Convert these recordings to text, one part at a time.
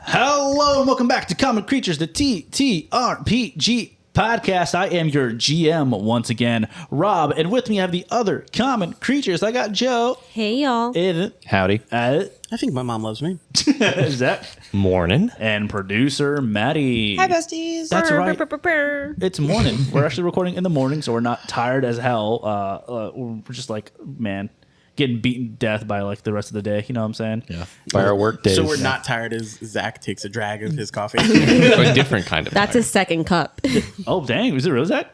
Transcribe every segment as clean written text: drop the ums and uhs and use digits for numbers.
Hello and welcome back to Common Creatures, the TTRPG podcast. I am your GM once again, Rob, and with me I have the other Common Creatures. I got Joe. Hey, y'all. Howdy. I think my mom loves me. Zach. Morning. And producer Maddie. Hi, besties. That's right. It's morning. We're actually recording in the morning, so we're not tired as hell. We're just like, man, getting beaten to death by like the rest of the day. You know what I'm saying? Yeah. By our work days. So we're not tired as Zach takes a drag of his coffee. A different kind of That's tired. his second cup. Oh, dang. Is it real, Zach?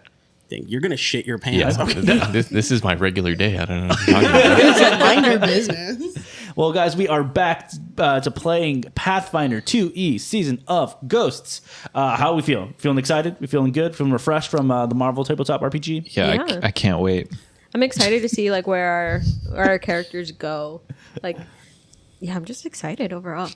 Dang, you're going to shit your pants. Yeah. this is my regular day. I don't know what you're talking about. Mind your business. Well, guys, we are back to playing Pathfinder 2E, Season of Ghosts. How are we feeling? Feeling excited? We feeling good? Feeling refreshed from the Marvel Tabletop RPG? Yeah. I can't wait. I'm excited to see like where our characters go. Like, yeah, I'm just excited overall.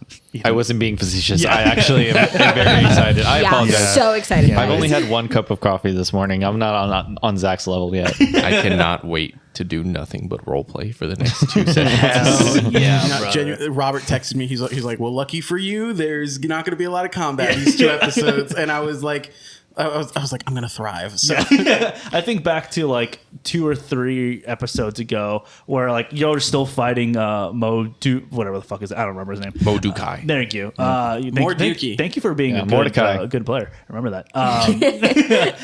I wasn't being facetious. Yeah. I actually am very excited. I apologize. So excited. I've only had one cup of coffee this morning. I'm not on Zach's level yet. I cannot wait to do nothing but roleplay for the next 2 sessions. Yeah, Robert texted me. He's like, well, lucky for you, there's not going to be a lot of combat these 2 episodes. And I was like, I was like, I'm going to thrive. So I think back to like 2 or 3 episodes ago where like you're still fighting whatever the fuck is it? I don't remember his name. Mordukai. Thank you. Morduki. Thank you for being a Mordecai. good player. Remember that.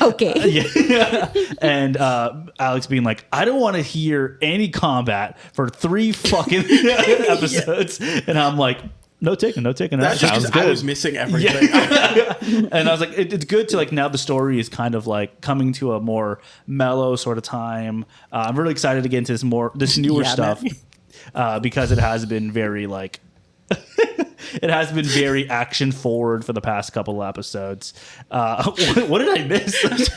Okay. Yeah. And Alex being like, I don't want to hear any combat for 3 fucking episodes. And I'm like, no taking. that's That just sounds 'cause good. I was missing everything. And I was like, it's good to like now the story is kind of like coming to a more mellow sort of time. I'm really excited to get into this newer stuff because it has been very like it has been very action forward for the past couple of episodes. What did I miss?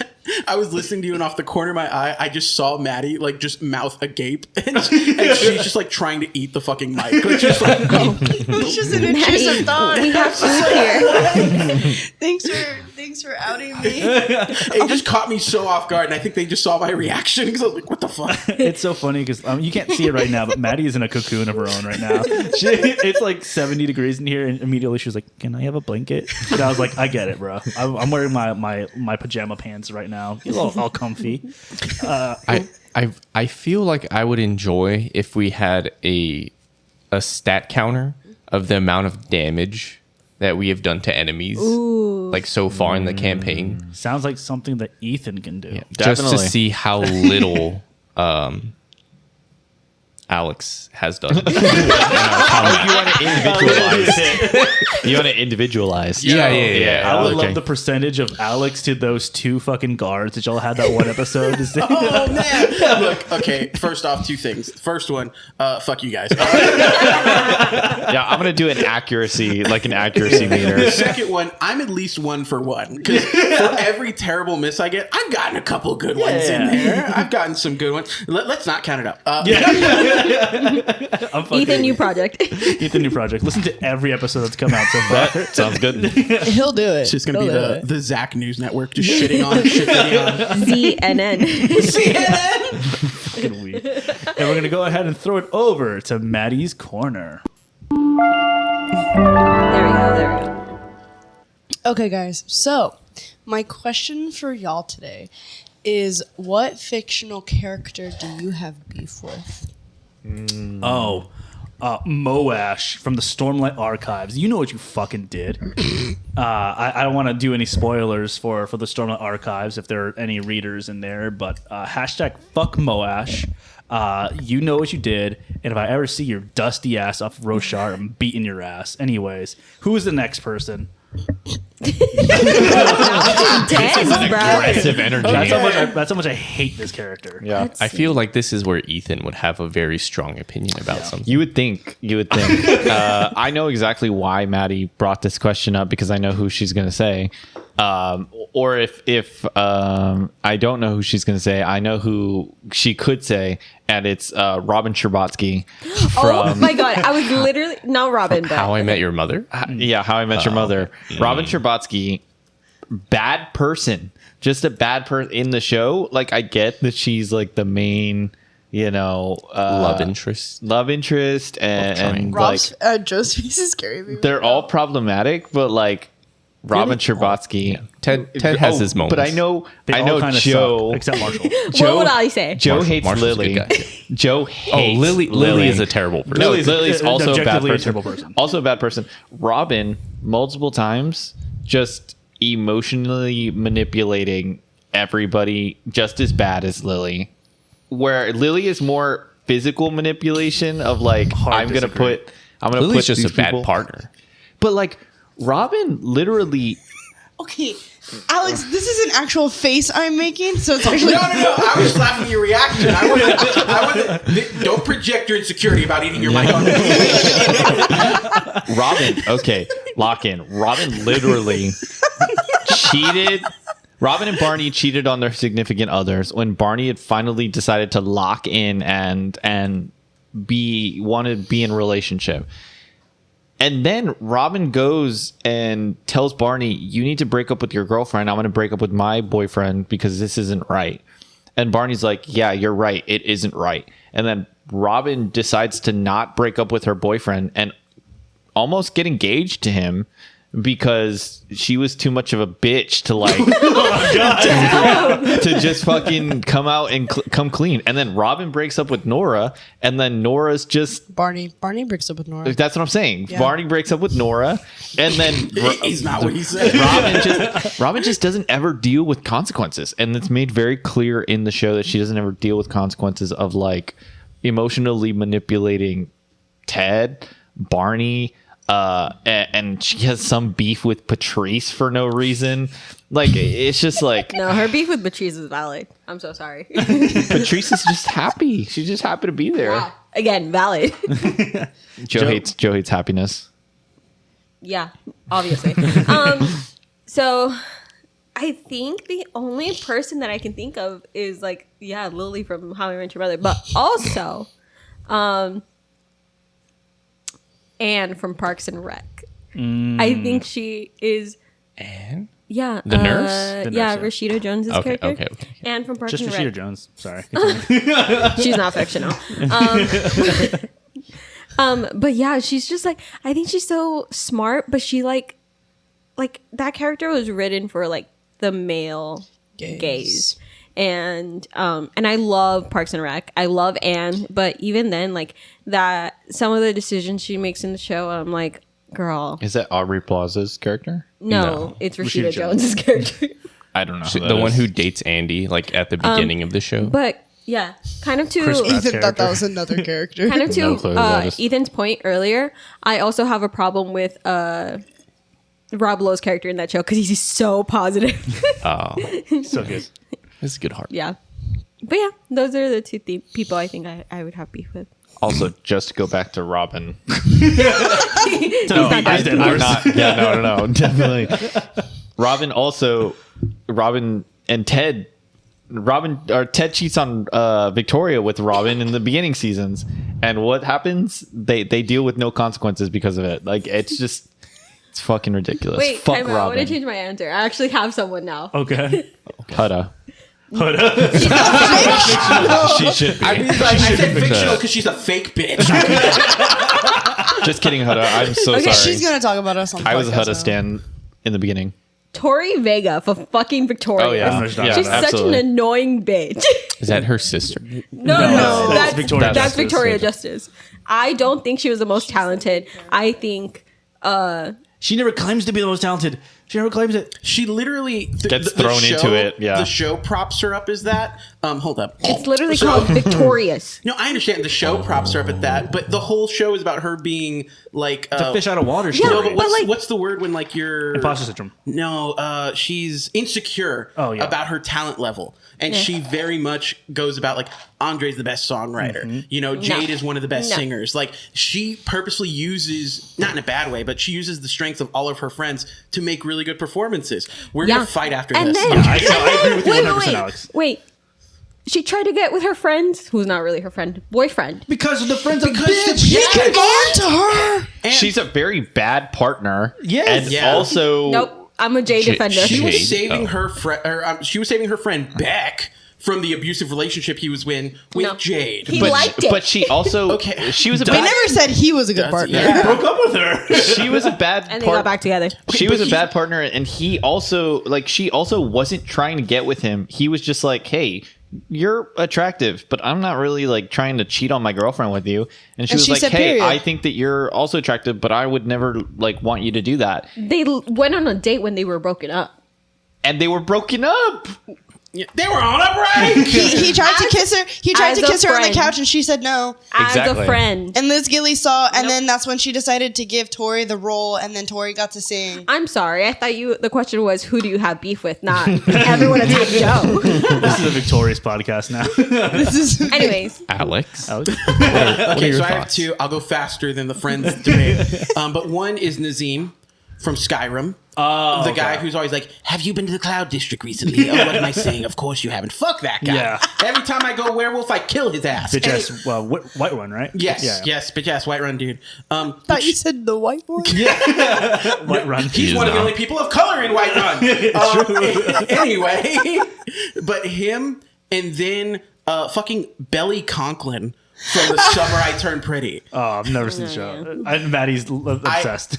I was listening to you, and off the corner of my eye, I just saw Maddie like just mouth agape, and she's just like trying to eat the fucking mic. Like, just like, It's just an intrusive thought. We have food here. Thanks for outing me. it just caught me so off guard, and I think they just saw my reaction because I was like, "What the fuck?" It's so funny because you can't see it right now, but Maddie is in a cocoon of her own right now. It's like 70 degrees in here, and immediately she was like, "Can I have a blanket?" And I was like, "I get it, bro. I'm wearing my pajama pants right now, all comfy." I feel like I would enjoy if we had a stat counter of the amount of damage that we have done to enemies like so far in the campaign. Sounds like something that Ethan can do. Just to Definitely. see how little Alex has done. You want to individualize. You want to individualize. Yeah. I would Okay. love the percentage of Alex to those 2 fucking guards that y'all had that one episode. Oh man! Look, okay. First off, 2 things. First one, fuck you guys. Yeah, I'm gonna do an accuracy meter. Second one, I'm at least 1 for 1 because for every terrible miss I get, I've gotten a couple good ones in there. I've gotten some good ones. Let's not count it up. Ethan, new project. Ethan, new project. Listen to every episode that's come out so far. That sounds good. He'll do it. It's just going to be the Zach News Network just shitting on CNN. CNN. Fucking weak. And we're going to go ahead and throw it over to Maddie's Corner. There we go. Okay, guys. So, my question for y'all today is, what fictional character do you have beef with? Moash from the Stormlight Archives. You know what you fucking did. I don't want to do any spoilers for the Stormlight Archives if there are any readers in there, but hashtag fuck Moash. You know what you did, and if I ever see your dusty ass off Roshar, I'm beating your ass. Anyways, who is the next person? Intense, bro. Aggressive energy. That's how much I hate this character. Yeah. I feel like this is where Ethan would have a very strong opinion about something. You would think. I know exactly why Maddie brought this question up because I know who she's going to say. Or if I don't know who she's going to say, I know who she could say, and it's Robin Scherbatsky Oh from my god, I was literally not Robin, but How I Met Your Mother. yeah, How I Met Your Mother. Robin Scherbatsky, bad person, just a bad person in the show. Like, I get that she's like the main, Love interest. and Rob's like Joe's face is scary. Me they're all problematic, but like Robin Really? Scherbatsky. Ted has his moments. But I know They all kind of Joe. suck, except Marshall. what would I say? Joe hates Marshall's a Lily. good guy. Joe hates Lily is a terrible person. No, Lily's Lily's also a bad objectively a person. terrible person. Also a bad person. Robin, multiple times, just emotionally manipulating everybody, just as bad as Lily. Where Lily is more physical manipulation of like, I'm gonna disagree. put Lily's just these a bad people- partner. But like, Robin literally. Okay, Alex, this is an actual face I'm making, so it's actually No. I was just laughing at your reaction. I wasn't. Don't project your insecurity about eating your mic on. Robin, okay, lock in. Robin literally cheated. Robin and Barney cheated on their significant others when Barney had finally decided to lock in and wanted to be in a relationship. And then Robin goes and tells Barney, "You need to break up with your girlfriend. I'm going to break up with my boyfriend because this isn't right." And Barney's like, "Yeah, you're right. It isn't right." And then Robin decides to not break up with her boyfriend and almost get engaged to him because she was too much of a bitch to like to just fucking come out and come clean. And then Robin breaks up with Nora, and then Nora's just Barney breaks up with Nora. that's what I'm saying. Yeah. Barney breaks up with Nora, and then He's not what he said. Robin just doesn't ever deal with consequences, and it's made very clear in the show that she doesn't ever deal with consequences of like emotionally manipulating Ted, Barney, and she has some beef with Patrice for no reason. Like, it's just like No, her beef with Patrice is valid. I'm so sorry. Patrice is just happy. She's just happy to be there. Again, valid. Joe hates happiness. Yeah, obviously. So I think the only person that I can think of is like, yeah, Lily from How I Met Your Mother, but also Anne from Parks and Rec. I think she is. And Yeah, The nurse? The yeah, nurse, Rashida Jones's Okay, character. okay. Anne from Parks Just and Rashida Rec. Jones. Sorry. She's not fictional. But yeah, she's just like, I think she's so smart, but she like that character was written for like the male gaze. And I love Parks and Rec. I love Anne, but even then, like that, some of the decisions she makes in the show, I'm like, girl, Is that Aubrey Plaza's character? no, it's Rashida Rashida Jones's character. I don't know. the one who dates Andy, like at the beginning of the show. But yeah, kind of to Chris Pratt's Ethan thought that character. was another character. kind of to No clue who that is. Ethan's point earlier, I also have a problem with Rob Lowe's character in that show because he's so positive. Oh, So good. it's a good heart. Yeah, but yeah, those are the two people I think I would have beef with. Also, just to go back to Robin. So not dead. I'm not. Yeah, no, definitely. Robin and Ted. Ted cheats on Victoria with Robin in the beginning seasons, and what happens? They deal with no consequences because of it. Like, it's fucking ridiculous. Wait, Fuck time out. I want to Robin. change my answer. I actually have someone now. Okay. Huda. She should be. I said fictional because she's a fake bitch. Just kidding, Huda. I'm so Okay, sorry. she's gonna talk about us on the I was a podcast Huda now. stan in the beginning. Tori Vega for fucking Victoria. Oh yeah, She's She's such an annoying bitch. Is that her sister? No, that's Victoria that's Justice. Victoria Justice. I don't think she was the most talented. I think She never claims to be the most talented. She never claims it. She literally Gets thrown into it, yeah. The show props her up as that. Hold up. it's literally called Victorious. No, I understand the show props her up at that, but the whole show is about her being like It's a fish out of water Yeah, story. No, but but like- what's the word when like you're Imposter syndrome. No, she's insecure about her talent level. And she very much goes about like Andre's the best songwriter. You know, Jade is one of the best singers. Like she purposely uses, not in a bad way, but she uses the strength of all of her friends to make really really good performances. We're gonna fight after this. Then, I agree with you 100%, Alex. Wait. She tried to get with her friend, who's not really her friend, boyfriend. Because of the friends of He can on to her. And She's a very bad partner. Yes. And Yeah. also... Nope, I'm a Jay defender. she was Jade. saving her friend. She was saving her friend Beck from the abusive relationship he was in with No. Jade. He liked it. But she also... Okay. She was a They bad... never said he was a good partner. Yeah. Broke up with her. She was a bad and they got back together. She was a bad partner, and he also she also wasn't trying to get with him. He was just like, "Hey, you're attractive, but I'm not really like trying to cheat on my girlfriend with you." And she was she like, said, "Hey, period. I think that you're also attractive, but I would never like want you to do that." They went on a date when they were broken up. And they were broken up. Yeah, they were on a break. He tried to kiss her. He tried as to a kiss her on the friend. couch, and she said no. As Exactly. a friend. And Liz Gilly saw, and Nope. then that's when she decided to give Tori the role, and then Tori got to sing. I'm sorry. I thought the question was, who do you have beef with? Not everyone attacked Joe. This is a victorious podcast now. This is Anyways, Alex. Alex? Okay, your so I have thoughts? two. I'll go faster than the friends debate. But one is Nazim from Skyrim. The guy who's always like, have you been to the Cloud District recently? Oh, what am I saying? Of course you haven't. Fuck that guy. Yeah. Every time I go werewolf, I kill his ass. Bitch And ass, well, White One, right? yes, Yeah. yes, bitch ass White Run dude. thought you said the white one. White Run. He's is one of the not. only people of color in White Run. Anyway, but him and then fucking Belly Conklin from The Summer I Turned Pretty. Oh, I've never seen the show. Maddie's obsessed.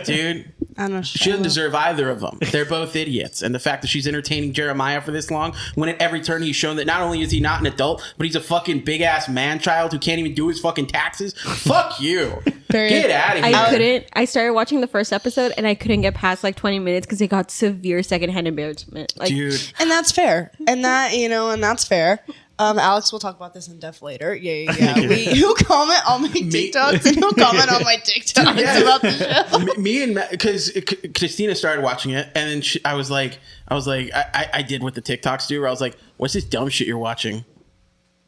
Dude, I don't know. she doesn't deserve either of them. They're both idiots. And the fact that she's entertaining Jeremiah for this long, when at every turn he's shown that not only is he not an adult, but he's a fucking big ass man child who can't even do his fucking taxes. Fuck you. Period. Get out of here. I couldn't. I started watching the first episode and I couldn't get past like 20 minutes because it got severe secondhand embarrassment. Like, Dude. And that's fair. And that's fair. Alex will talk about this in depth later. Yeah. He'll comment on my TikToks and he'll comment on my TikToks about the show. Me and because Christina started watching it, and then I was like, I did what the TikToks do, where I was like, what's this dumb shit you're watching?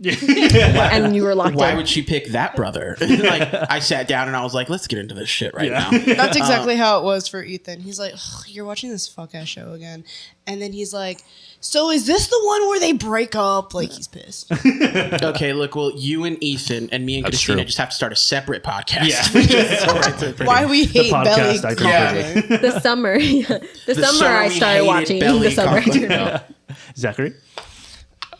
and you were locked Why in. would she pick that brother? Like, I sat down and I was like, let's get into this shit right now. That's exactly how it was for Ethan. He's like, "Ugh, you're watching this fuck ass show again." And then he's like, so is this the one where they break up? Like, he's pissed. Okay, look, well, you and Ethan and me and That's Christina true. just have to start a separate podcast. Yeah. Why we hate Belly podcast I Conklin. created. The summer. The summer summer I we started hated watching. Belly The summer I Conklin. turned off. Zachary?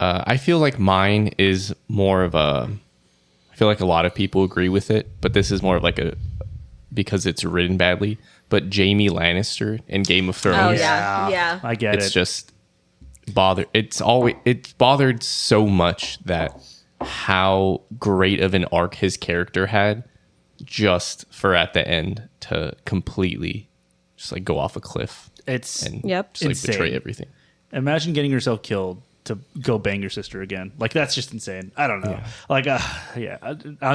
I feel like mine is more of a. I feel like a lot of people agree with it, but this is more of like a because it's written badly. But Jaime Lannister in Game of Thrones, Oh, yeah. I get it's it. just bothered. It's bothered so much that how great of an arc his character had, just for at the end to completely just like go off a cliff It's and Yep. just like Insane. betray everything. imagine getting yourself killed to go bang your sister again. Like, that's just insane. I don't know. Yeah. Like,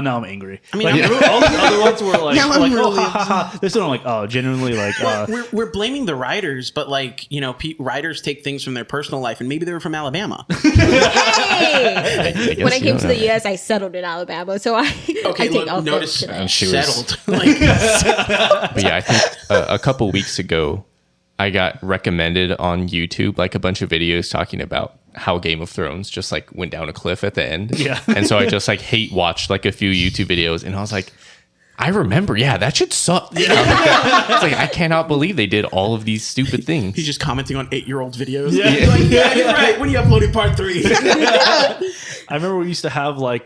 now I'm angry. I mean, like, all the other ones were like, Now I'm like really oh, ha, ha, ha. This one I'm like, oh, genuinely, like, we're blaming the writers, but like, you know, writers take things from their personal life, and maybe they were from Alabama. Hey! When I came to the yeah. U.S., I settled in Alabama, so I Okay, I take all notice today. And she was- settled. Like, But yeah, I think a couple weeks ago, I got recommended on YouTube like a bunch of videos talking about how Game of Thrones just like went down a cliff at the end. Yeah. And so I just like hate watched like a few YouTube videos, and I was like, I remember, yeah, that should suck. Yeah. It's like I cannot believe they did all of these stupid things. he's just commenting on 8-year-old videos. Yeah. He's like, yeah, you're right. When you uploaded part 3. I remember we used to have like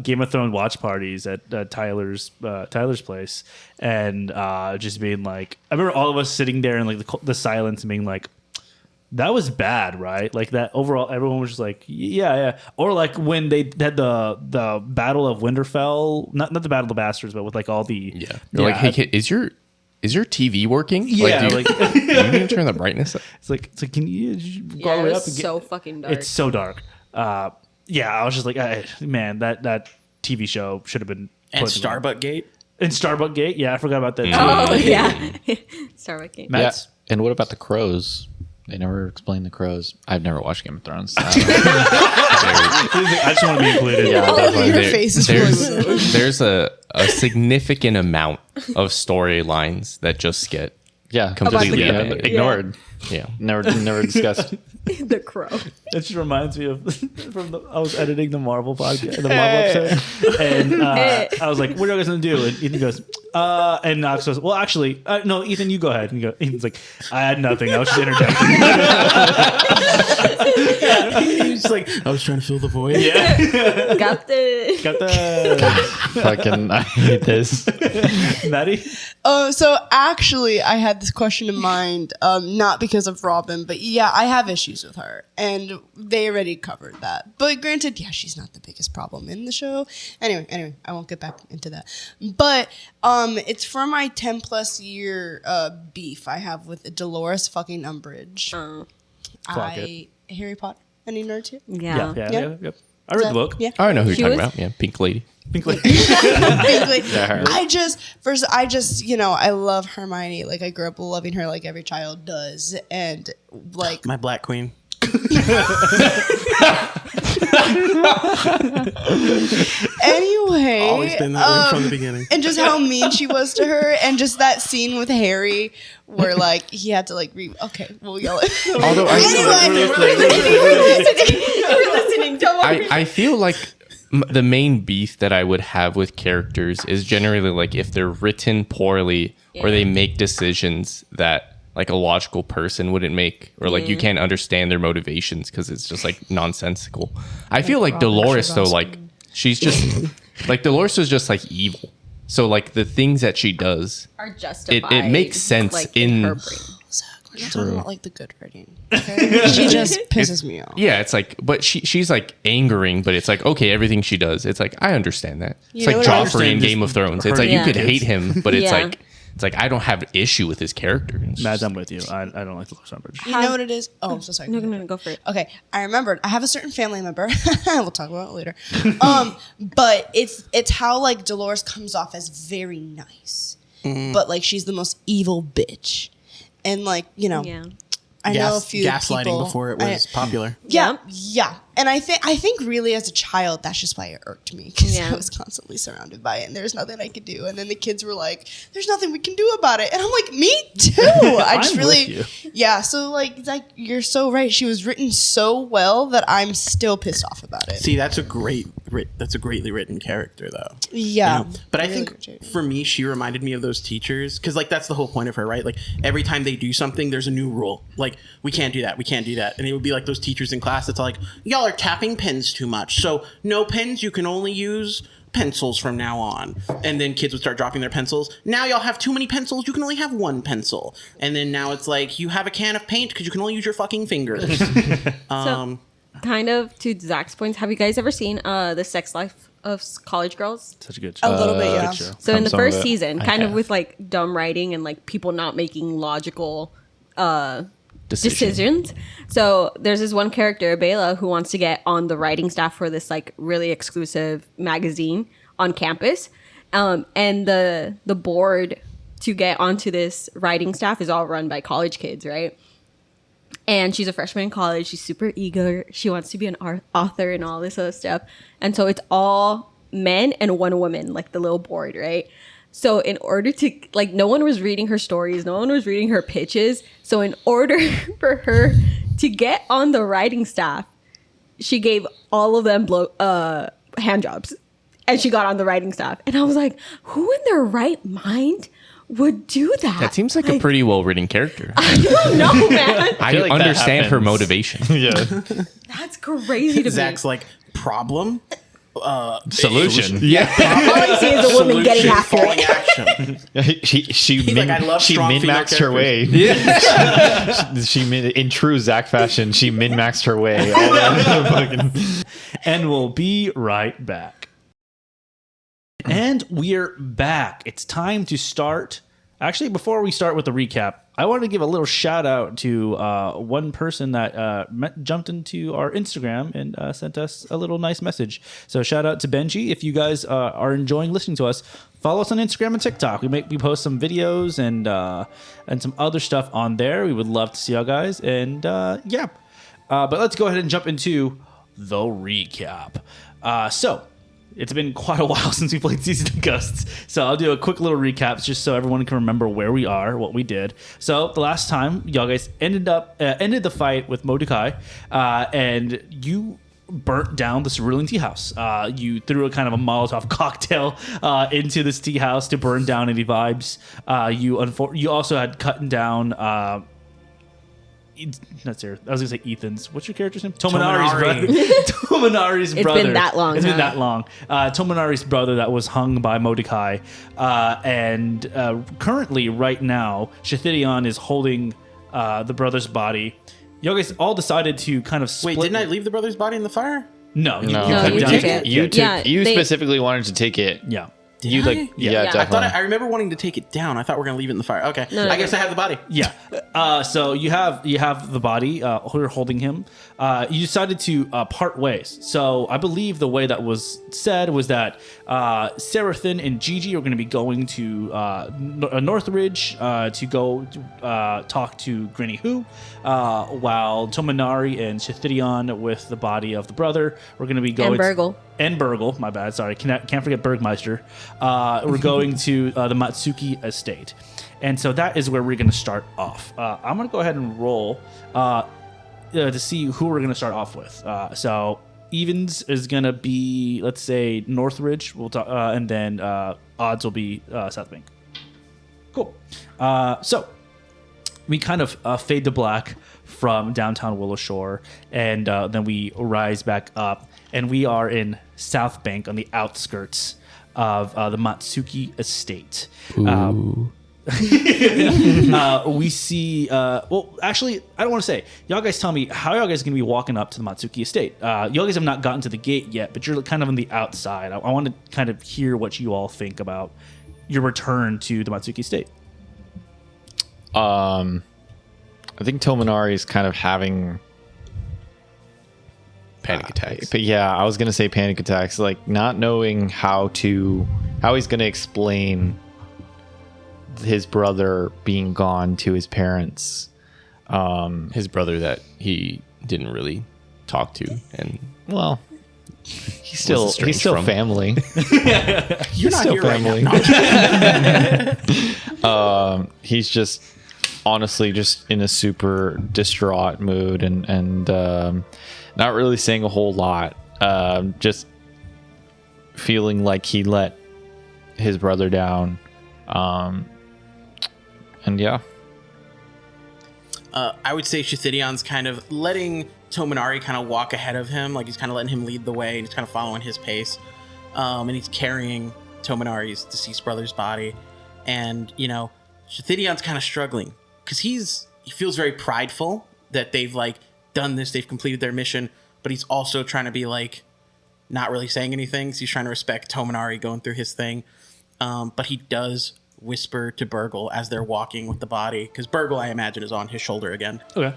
Game of Thrones watch parties at Tyler's place, and just being like, I remember all of us sitting there in like the silence and being like, that was bad, right? Like that overall, everyone was just like, yeah. Or like when they had the Battle of Winterfell, not the Battle of the Bastards, but with like all the Yeah. They're like, hey kid, is your TV working? Yeah, Like, do you need to turn the brightness up? it's like can you go Yeah, all the it way was up and get? so fucking dark. It's so dark. Yeah, I was just like, man, that TV show should have been And put in the- Starbuck Gate. And Starbuck Gate, yeah, I forgot about that. Too. Oh yeah, Starbucks game. Yeah. Matt's- And what about the crows? They never explained the crows. I've never watched Game of Thrones. I just want to be included. Yeah. All of your There- faces there's a significant amount of storylines that just get Yeah, Completely completely abandoned. ignored. Yeah. Never discussed. The crow. It just reminds me of I was editing the Marvel podcast, the Marvel episode, and I was like, "What are you guys gonna do?" And Ethan goes, and Knox goes, "Well, actually, no, Ethan, you go ahead." And Ethan's like, "I had nothing. I was just interjecting." He's like, I was trying to fill the void. Yeah, Got the. Fucking, I hate this. Maddie. So actually, I had this question in mind, not because of Robin, but yeah, I have issues with her, and they already covered that. But granted, yeah, she's not the biggest problem in the show. Anyway, I won't get back into that. But it's from my 10+ year beef I have with Dolores fucking Umbridge. Clock it. Harry Potter. Any nerds here? Yeah. Yeah. I read the book. Yeah. I know who you're She talking was- about. Yeah, Pink Lady. Pink Lady. Basically, her. I just, I love Hermione. Like, I grew up loving her like every child does. And, like, My Black Queen. anyway. Always been that way from the beginning. And just how mean she was to her. And just that scene with Harry where, like, he had to, like, okay, we'll yell it. Although We're listening. Don't worry. I feel like the main beef that I would have with characters is generally like if they're written poorly or they make decisions that like a logical person wouldn't make, or like you can't understand their motivations because it's just like nonsensical. I feel like Dolores though, like she's just like Dolores is just like evil. So like the things that she does, Are justified. it makes sense like, in her brain. We're not talking about, like, the good writing. Okay? She just pisses me off. yeah, it's like, but she's like angering, but it's like, okay, everything she does, it's like, I understand that. It's know like what I Joffrey in understand Game of Thrones. It's like, Yeah. you could hate him, but it's Yeah. like, I don't have an issue with his character. It's Mads, just- I'm with you. I don't like the Umbridge. You know what it is? Oh, I'm so sorry. No, go for it. Okay, I remembered. I have a certain family member. We'll talk about it later. But it's how like Dolores comes off as very nice, but like she's the most evil bitch, and like Yeah. I know a few gaslighting people, before it was popular. Yeah. And I think really as a child, that's just why it irked me because Yeah. I was constantly surrounded by it and there's nothing I could do. And then the kids were like, "There's nothing we can do about it," and I'm like, "Me too." I just I'm really, with you. yeah. So like you're so right. She was written so well that I'm still pissed off about it. See, that's a greatly written character, though. Yeah, You know? But I Really think good. for me, she reminded me of those teachers because, like, that's the whole point of her, right? Like, every time they do something, there's a new rule. Like, we can't do that, and it would be like those teachers in class that's like, y'all are tapping pens too much, so no pens. You can only use pencils from now on. And then kids would start dropping their pencils. Now y'all have too many pencils. You can only have one pencil. And then now it's like you have a can of paint because you can only use your fucking fingers. So, kind of to Zach's points, have you guys ever seen The Sex Life of College Girls? Such a good show. A little bit, yeah. Good show. So in the Some of first it season, I kind of have. with like dumb writing and like people not making logical Decision. decisions. So there's this one character, Bela, who wants to get on the writing staff for this like really exclusive magazine on campus. And the board to get onto this writing staff is all run by college kids, right? And she's a freshman in college. She's super eager. She wants to be an author and all this other stuff. And so it's all men and one woman, like the little board, right? So in order to, like, no one was reading her stories. No one was reading her pitches. So in order for her to get on the writing staff, she gave all of them hand jobs. And she got on the writing staff. And I was like, who in their right mind would do that? That seems like a pretty well written character. I don't know, man. I feel like that understand her happens. motivation. Yeah. That's crazy to Zach's like, problem? Solution. Yeah. me. All I see is a woman getting Solution, after falling it. action. She like, I love she strong female min-maxed her way. In true Zach fashion, she min-maxed her way. All around. And we'll be right back. And we're back. It's time to start. Actually, before we start with the recap, I wanted to give a little shout out to one person that jumped into our Instagram and sent us a little nice message. So shout out to Benji. If you guys are enjoying listening to us, follow us on Instagram and TikTok. We post some videos and some other stuff on there. We would love to see y'all guys. And but let's go ahead and jump into the recap. So It's been quite a while since we played Season of Ghosts, so I'll do a quick little recap just so everyone can remember where we are, what we did. So the last time, y'all guys ended the fight with Mordecai, and you burnt down this ruling tea house. You threw a kind of a Molotov cocktail into this tea house to burn down any vibes. You also had cut down. Not Sarah. I was gonna say Ethan's. What's your character's name? Tominari's brother. Tominari's brother. It's been that long. It's been that long. Tominari's brother that was hung by Mordecai, and currently, right now, Shithidion is holding the brother's body. You guys all decided to kind of split. Wait, didn't I leave the brother's body in the fire? No, No, cut you down. took it. You took. Yeah, you they- specifically wanted to take it. Yeah. You I? like. Yeah. Yeah, I I definitely. thought I remember wanting to take it down. I thought we were gonna leave it in the fire. Okay, No, I guess I have the body. Yeah. So you have the body. You're holding him. You decided to part ways. So I believe the way that was said was that Seraphin and Gigi are going to be going to Northridge to go talk to Granny Who, while Tominari and Shithidion with the body of the brother were going to be going. And Burgle. My bad. Sorry, can't forget Bergmeister. We're going to the Matsuki estate, and so that is where we're going to start off. I'm going to go ahead and roll to see who we're going to start off with. So evens is going to be, let's say, Northridge. We'll talk, and then odds will be South Bank. Cool. So we kind of fade to black from downtown Willowshore, and then we rise back up, and we are in South Bank on the outskirts of the Matsuki estate. We see. Well, actually, I don't want to say. Y'all guys tell me how y'all guys are going to be walking up to the Matsuki estate. Y'all guys have not gotten to the gate yet, but you're kind of on the outside. I want to kind of hear what you all think about your return to the Matsuki estate. I think Tominari is kind of having Panic attacks. But yeah, I was gonna say panic attacks, like not knowing how he's gonna explain his brother being gone to his parents. His brother that he didn't really talk to, and Well, he's still estranged from from. family. You're not still here right family. now. No, He's just honestly just in a super distraught mood and not really saying a whole lot. Just feeling like he let his brother down. And yeah. I would say Shithidion's kind of letting Tominari kind of walk ahead of him, like he's kind of letting him lead the way, and he's kind of following his pace. And he's carrying Tominari's deceased brother's body. And, you know, Shithidion's kind of struggling because he feels very prideful that they've, like, done this, they've completed their mission, but he's also trying to be, like, not really saying anything. So he's trying to respect Tominari going through his thing. But he does whisper to Burgle as they're walking with the body, because Burgle, I imagine, is on his shoulder again. Okay.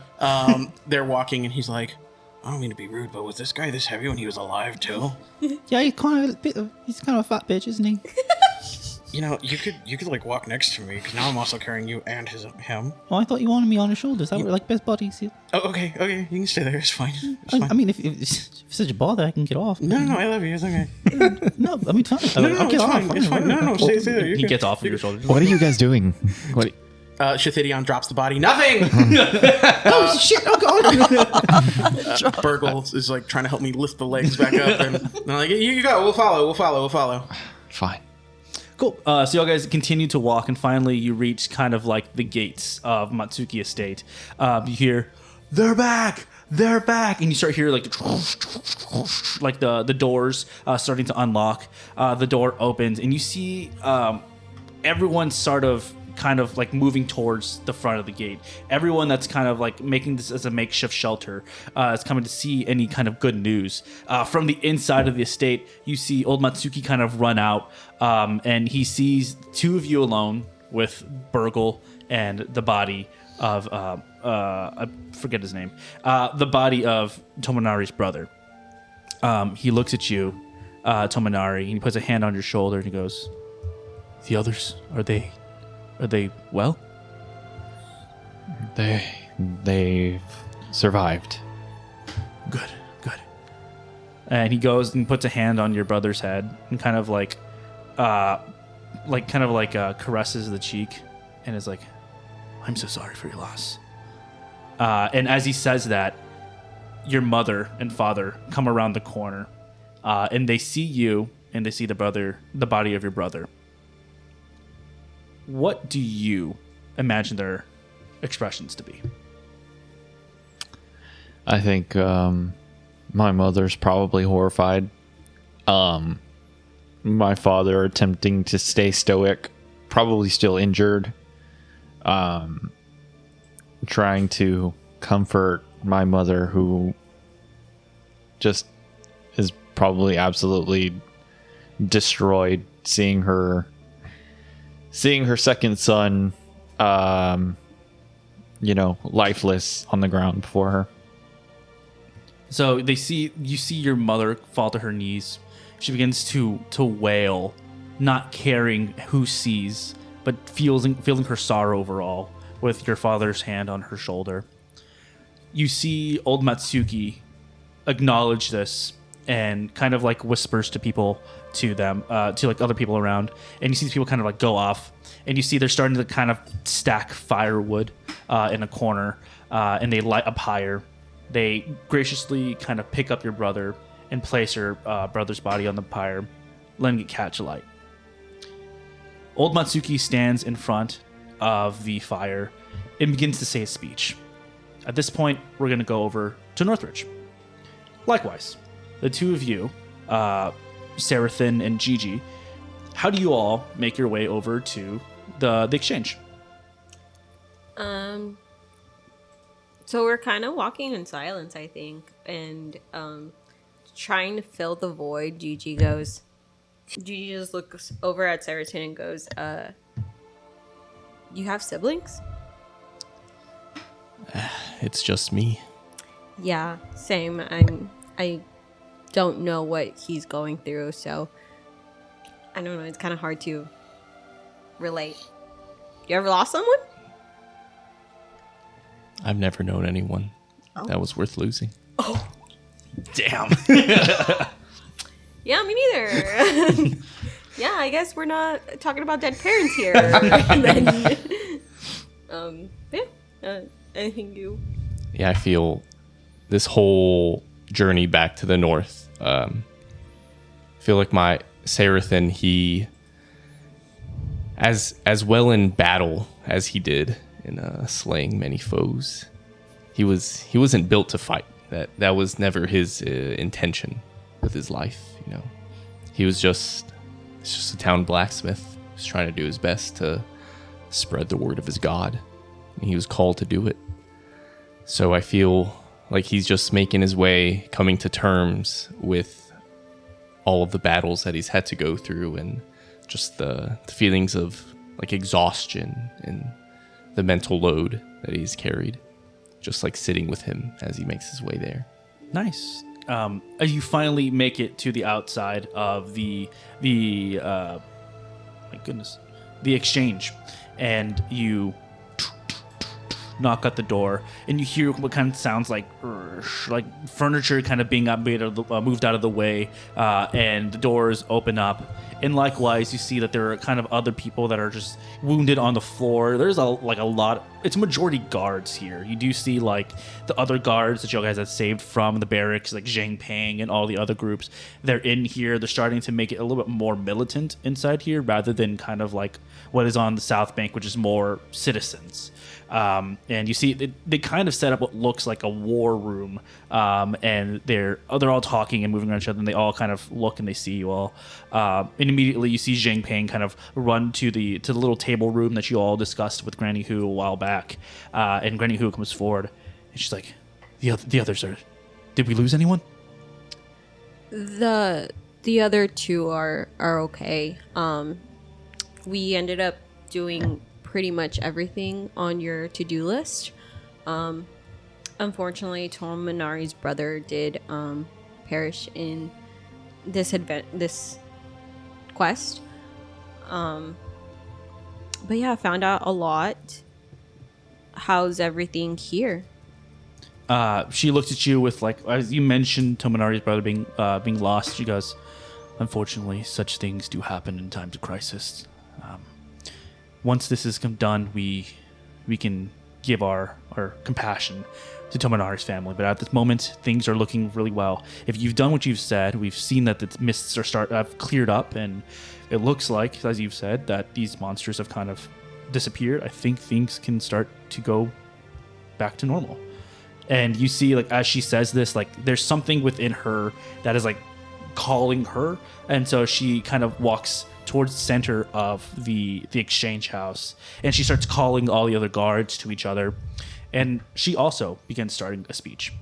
They're walking, and he's like, I don't mean to be rude, but was this guy this heavy when he was alive, too? Yeah, he's kind of a fat bitch, isn't he? You know, you could like walk next to me, because now I'm also carrying you and him. Oh, I thought you wanted me on your shoulders. We're like best buddies. Oh, okay, you can stay there. It's fine. It's fine. I mean, if it's such a bother, I can get off. No, I love you. It's okay. No, I mean, fine. No, it's fine. It's fine. No, stay there. He gets off of your shoulders. What are you guys doing? What? Shithidion drops the body. Nothing! Oh, shit. Oh, God. Burgle is like trying to help me lift the legs back up, and I'm like, you go. We'll follow. Fine. Cool. So y'all guys continue to walk, and finally you reach kind of like the gates of Matsuki Estate. You hear, they're back, and you start hearing like the doors starting to unlock. The door opens, and you see everyone kind of like moving towards the front of the gate. Everyone that's kind of like making this as a makeshift shelter is coming to see any kind of good news. From the inside of the estate, you see old Matsuki kind of run out, and he sees two of you alone with Burgle and the body of I forget his name, the body of Tominari's brother. He looks at you, Tominari, and he puts a hand on your shoulder and he goes, "The others, are they well?" They've survived. Good. And he goes and puts a hand on your brother's head and kind of caresses the cheek and is like, I'm so sorry for your loss. And as he says that, your mother and father come around the corner, and they see you and they see the body of your brother. What do you imagine their expressions to be? I think my mother's probably horrified. My father attempting to stay stoic, probably still injured. Trying to comfort my mother, who just is probably absolutely destroyed seeing her second son lifeless on the ground before her. So you see your mother fall to her knees. She begins to wail, not caring who sees, but feeling her sorrow overall, with your father's hand on her shoulder. You see old Matsuki acknowledge this and kind of like whispers to people, to like other people around, and you see these people kind of like go off, and you see they're starting to kind of stack firewood in a corner, and they light up higher. They graciously kind of pick up your brother and place your brother's body on the pyre, letting it catch alight. Old Matsuki stands in front of the fire and begins to say a speech. At this point, we're going to go over to Northridge. Likewise, the two of you, Sarathan and Gigi, how do you all make your way over to the exchange? So we're kind of walking in silence, I think, and trying to fill the void. Gigi just looks over at Sarathan and goes, you have siblings? It's just me. Yeah, same. I don't know what he's going through, so I don't know. It's kind of hard to relate. You ever lost someone? I've never known anyone that was worth losing. Oh, damn. Yeah, me neither. Yeah, I guess we're not talking about dead parents here. Anything you? Yeah, I feel this whole journey back to the north. I feel like my Sarathan, he, as well in battle as he did in slaying many foes, he wasn't built to fight. That was never his intention with his life. He was just a town blacksmith. He was trying to do his best to spread the word of his god, and he was called to do it. So I feel like he's just making his way, coming to terms with all of the battles that he's had to go through, and just the feelings of like exhaustion and the mental load that he's carried, just like sitting with him as he makes his way there. Nice. As you finally make it to the outside of the exchange, and you knock at the door, and you hear what kind of sounds like furniture kind of being moved out of the way, and the doors open up. And likewise, you see that there are kind of other people that are just wounded on the floor. There's a lot. It's majority guards here. You do see like the other guards that you guys have saved from the barracks, like Zhang Pang and all the other groups. They're in here. They're starting to make it a little bit more militant inside here, rather than kind of like what is on the South Bank, which is more citizens. And you see they kind of set up what looks like a war room, and they're all talking and moving around each other, and they all kind of look and they see you all, and immediately you see Zhang Pang kind of run to the little table room that you all discussed with Granny Hu a while back, and Granny Hu comes forward and she's like, the others are, did we lose anyone? The other two are okay. We ended up doing pretty much everything on your to-do list. Unfortunately, Tom Minari's brother did perish in this quest. But yeah, I found out a lot. How's everything here? She looks at you with like, as you mentioned, Tominari's brother being lost. She goes, "Unfortunately, such things do happen in times of crisis. Once this is done, we can give our compassion to Tominari's family. But at this moment, things are looking really well. If you've done what you've said, we've seen that the mists have cleared up, and it looks like, as you've said, that these monsters have kind of disappeared. I think things can start to go back to normal." And you see, like, as she says this, like, there's something within her that is like calling her, and so she kind of walks towards the center of the exchange house, and she starts calling all the other guards to each other, and she also begins starting a speech.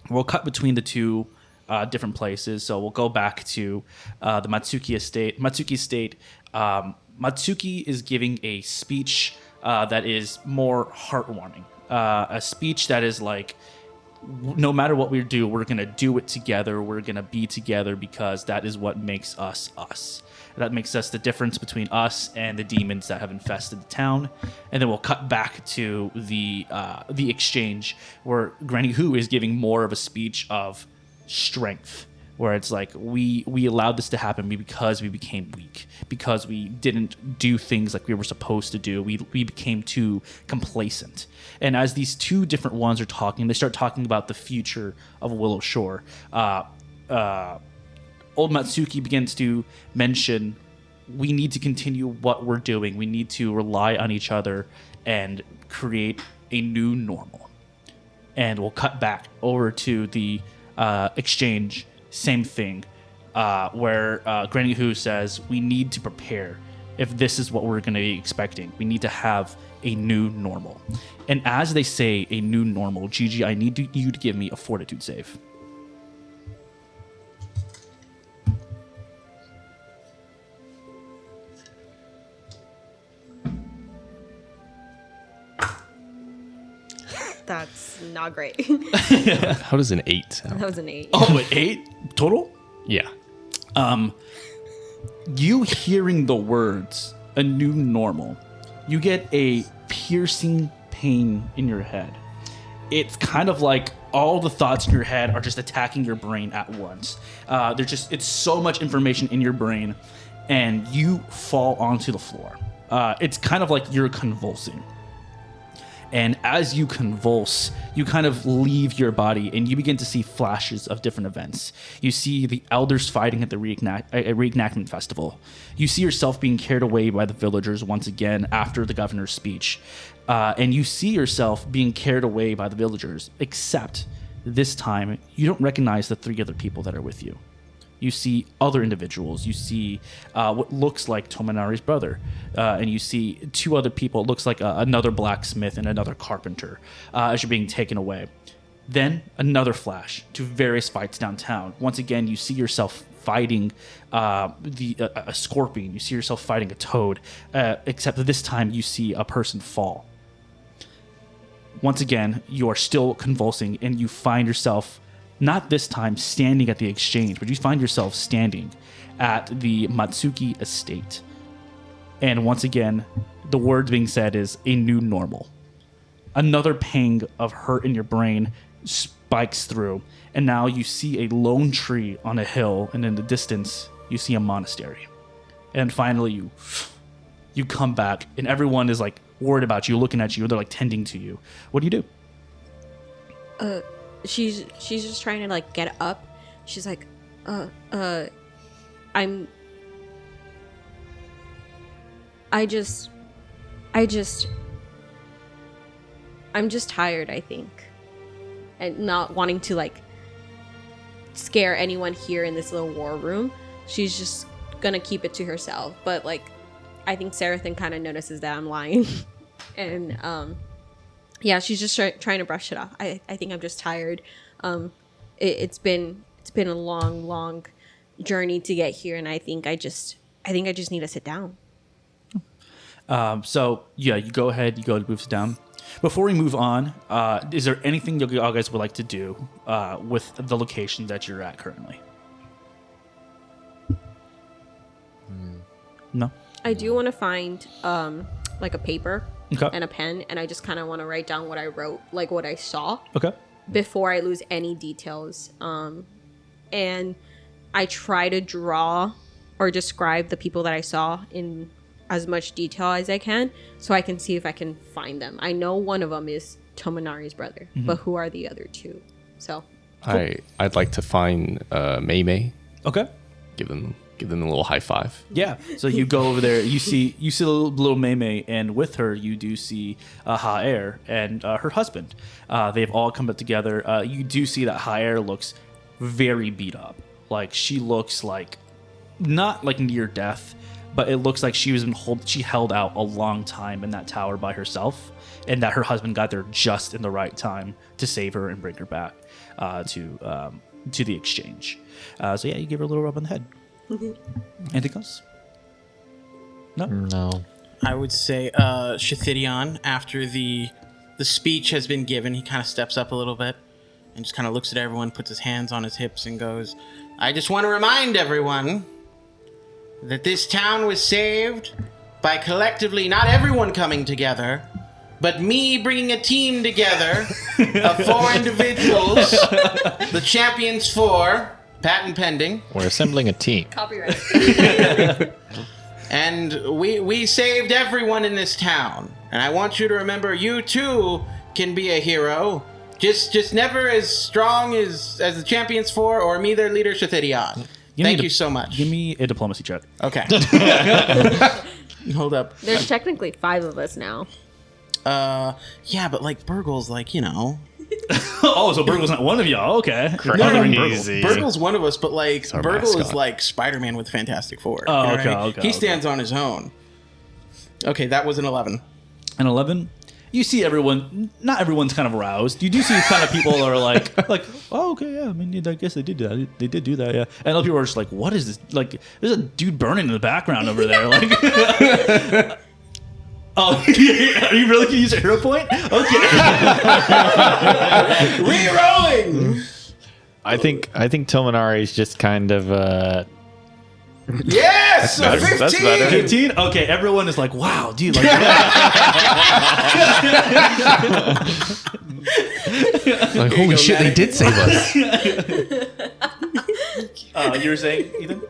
We'll cut between the two different places, so we'll go back to the Matsuki estate. Matsuki is giving a speech that is more heartwarming, a speech that is like, no matter what we do, we're going to do it together. We're going to be together because that is what makes us us. That makes us the difference between us and the demons that have infested the town. And then we'll cut back to the exchange where Granny Who is giving more of a speech of strength, where it's like, we allowed this to happen because we became weak, because we didn't do things like we were supposed to do. We became too complacent. And as these two different ones are talking, they start talking about the future of Willowshore. Old Matsuki begins to mention, we need to continue what we're doing. We need to rely on each other and create a new normal. And we'll cut back over to the exchange. Same thing, where Granny Who says, we need to prepare if this is what we're going to be expecting. We need to have a new normal. And as they say a new normal, Gigi, I need you to give me a fortitude save. That's not great. How does an 8 sound? That was an 8. Oh, an 8 total? Yeah. You hearing the words, a new normal, you get a piercing pain in your head. It's kind of like all the thoughts in your head are just attacking your brain at once. It's so much information in your brain, and you fall onto the floor. It's kind of like you're convulsing. And as you convulse, you kind of leave your body and you begin to see flashes of different events. You see the elders fighting at the Reenactment Festival. You see yourself being carried away by the villagers once again after the governor's speech. And you see yourself being carried away by the villagers, except this time you don't recognize the three other people that are with you. You see other individuals. You see what looks like Tominari's brother. And you see two other people. It looks like another blacksmith and another carpenter as you're being taken away. Then another flash to various fights downtown. Once again, you see yourself fighting a scorpion. You see yourself fighting a toad. Except that this time you see a person fall. Once again, you are still convulsing and you find yourself not this time standing at the exchange, but you find yourself standing at the Matsuki estate. And once again, the words being said is a new normal. Another pang of hurt in your brain spikes through, and now you see a lone tree on a hill, and in the distance, you see a monastery. And finally, you come back, and everyone is like worried about you, looking at you, they're like tending to you. What do you do? She's just trying to like get up. She's like, I'm just tired, I think. And not wanting to like scare anyone here in this little war room. She's just gonna keep it to herself. But like, I think Sarathan kind of notices that I'm lying. And yeah, she's just trying to brush it off. I think I'm just tired. It's been a long journey to get here, and I think I just need to sit down. So yeah, you go ahead. You go to move down. Before we move on, is there anything you guys would like to do with the location that you're at currently? No. I do want to find like a paper Okay. and a pen, and I just kind of want to write down what I wrote, like what I saw. Okay. before I lose any details. And I try to draw or describe the people that I saw in as much detail as I can, so I can see if I can find them. I know one of them is Tominari's brother, but who are the other two? So I'd like to find Mei Mei. Okay. Give them a little high five. Yeah. So you go over there. You see the little Mei Mei, and with her you do see Ha-Er and her husband. They've all come together. You do see that Ha-Er looks very beat up. Like she looks like not like near death, but it looks like she held out a long time in that tower by herself, and that her husband got there just in the right time to save her and bring her back to the exchange. So yeah, you give her a little rub on the head. Anything else? No. I would say Shithidion, after the speech has been given, he kind of steps up a little bit and just kind of looks at everyone, puts his hands on his hips, and goes, I just want to remind everyone that this town was saved by collectively not everyone coming together, but me bringing a team together of 4 individuals, the champions 4, patent pending. We're assembling a team. Copyright. And we saved everyone in this town. And I want you to remember, you too can be a hero. Just never as strong as the champions 4 or me, their leader, Shithidion. Thank you so much. Give me a diplomacy check. Okay. Hold up. There's technically 5 of us now. Yeah, but like Burgle's like, you know. Oh, so Burgle's not one of y'all. Okay. Crazy. Burgle's one of us, but like our Burgle is mascot. like Spider-Man with Fantastic Four. Oh, You know what okay, I mean? okay, He stands on his own. Okay, that was an 11. An 11. You see everyone. Not everyone's kind of roused. You do see kind of people are like, oh, okay, yeah. I mean, I guess they did that. They did do that, yeah. And other people are just like, what is this? Like, there's a dude burning in the background over there. Like, oh, are you really gonna use a hero point? Okay. Re-rolling! I think Tominari is just kind of Yes! A 15! That's better. 15? Okay, everyone is like, wow, dude. Like, Like, holy shit, they did save us. you were saying, Ethan?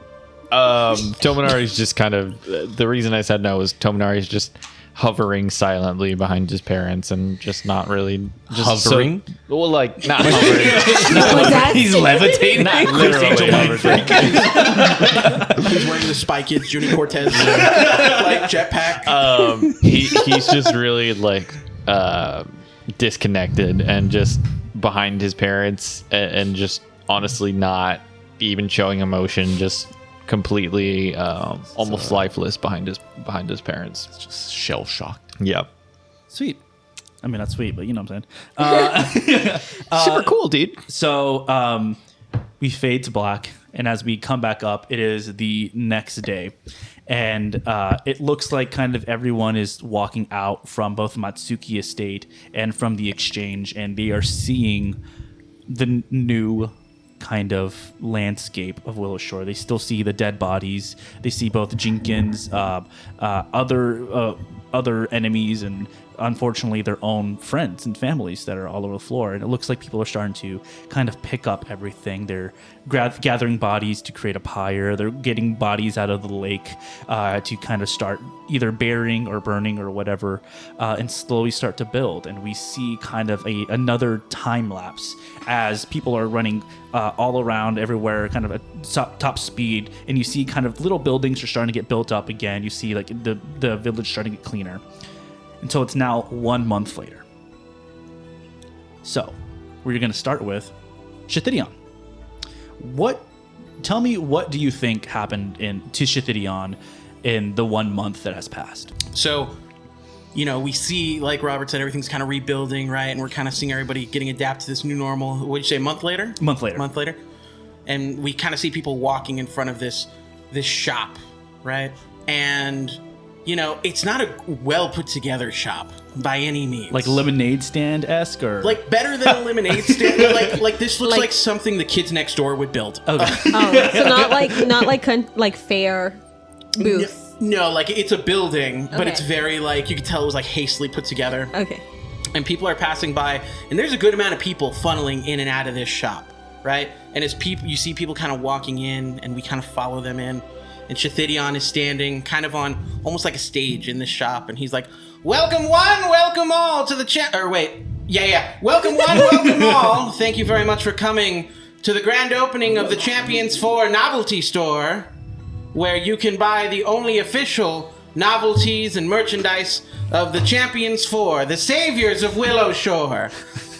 Tominari is just kind of the reason I said no is Tominari is just hovering silently behind his parents and just not really just Hovering? well, like not hovering. Was that He's levitating. Not literally hovering. He's wearing the Spy Kids Junior Cortez like jetpack. He's just really like disconnected and just behind his parents and just honestly not even showing emotion, just completely almost lifeless behind his parents. Just shell shocked. Yep. Sweet. I mean, not sweet, but you know what I'm saying. Super cool, dude. So we fade to black, and as we come back up, it is the next day. And it looks like kind of everyone is walking out from both Matsuki Estate and from the exchange, and they are seeing the new kind of landscape of Willowshore. They still see the dead bodies. They see both Jenkins, other enemies, and unfortunately their own friends and families that are all over the floor. And it looks like people are starting to kind of pick up everything. They're gathering bodies to create a pyre. They're getting bodies out of the lake to kind of start either burying or burning or whatever, and slowly start to build. And we see kind of another time lapse as people are running all around everywhere, kind of at top speed. And you see kind of little buildings are starting to get built up again. You see like the village starting to get cleaner. Until it's now 1 month later. So, we're going to start with Shithidion. Tell me, what do you think happened to Shithidion in the 1 month that has passed? So, you know, we see, like Robert said, everything's kind of rebuilding, right? And we're kind of seeing everybody getting adapted to this new normal. What'd you say, month later? Month later. Month later. And we kind of see people walking in front of this shop, right? And, you know, it's not a well put together shop by any means. Like lemonade stand-esque, or like better than a lemonade stand. like this looks like something the kids next door would build. Okay. Oh, so not like fair booth. No, like it's a building, but Okay. it's very like you could tell it was like hastily put together. Okay. and people are passing by, and there's a good amount of people funneling in and out of this shop, right? And as people, you see people kind of walking in, and we kind of follow them in, and Shithidion is standing kind of on almost like a stage in this shop, and he's like, welcome one, welcome all to the welcome one, welcome all. Thank you very much for coming to the grand opening of the Champions 4 novelty store, where you can buy the only official novelties and merchandise of the Champions 4, the saviors of Willowshore.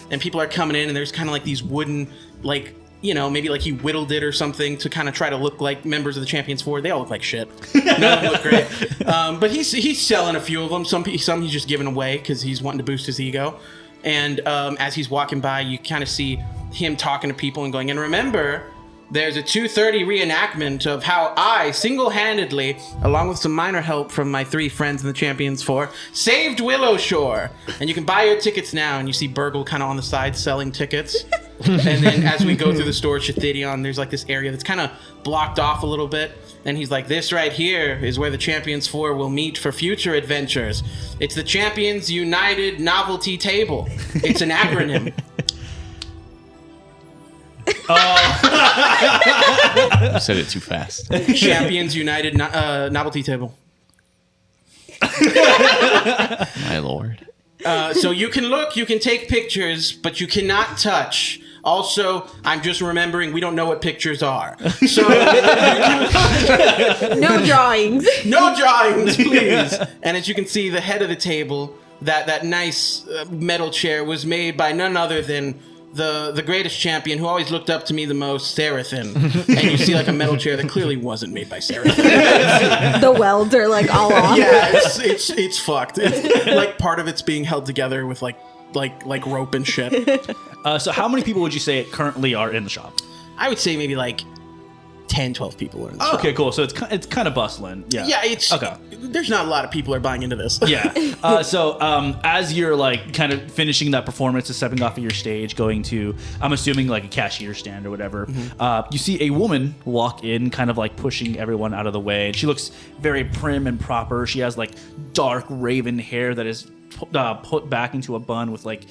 And people are coming in, and there's kind of like these wooden, like, you know, maybe like he whittled it or something to kind of try to look like members of the Champions 4. They all look like shit. None of them look great. But he's selling a few of them. Some he's just giving away because he's wanting to boost his ego. And as he's walking by, you kind of see him talking to people and going, and remember, there's a 2:30 reenactment of how I single-handedly, along with some minor help from my 3 friends in the Champions 4, saved Willowshore. And you can buy your tickets now. And you see Burgle kind of on the side selling tickets. And then as we go through the store, Shithidion, there's like this area that's kind of blocked off a little bit. And he's like, this right here is where the Champions 4 will meet for future adventures. It's the Champions United Novelty Table. It's an acronym. You said it too fast. Champions United Novelty Table. My lord. So you can look, you can take pictures, but you cannot touch. Also, I'm just remembering we don't know what pictures are. So No drawings. no drawings, please. And as you can see, the head of the table, that nice metal chair, was made by none other than the greatest champion who always looked up to me the most, Seraphin. And you see like a metal chair that clearly wasn't made by Seraphin. The welder, like, all off. Yeah, it's fucked. It's, like, part of it's being held together with like rope and shit. So how many people would you say currently are in the shop? I would say maybe like 10, 12 people are in the shop. Okay, cool. So it's kind of bustling. Yeah. Yeah, it's okay. There's not a lot of people are buying into this. Yeah. So as you're like kind of finishing that performance and stepping off of your stage, going to, I'm assuming like a cashier stand or whatever, you see a woman walk in, kind of like pushing everyone out of the way. And she looks very prim and proper. She has like dark raven hair that is put back into a bun with like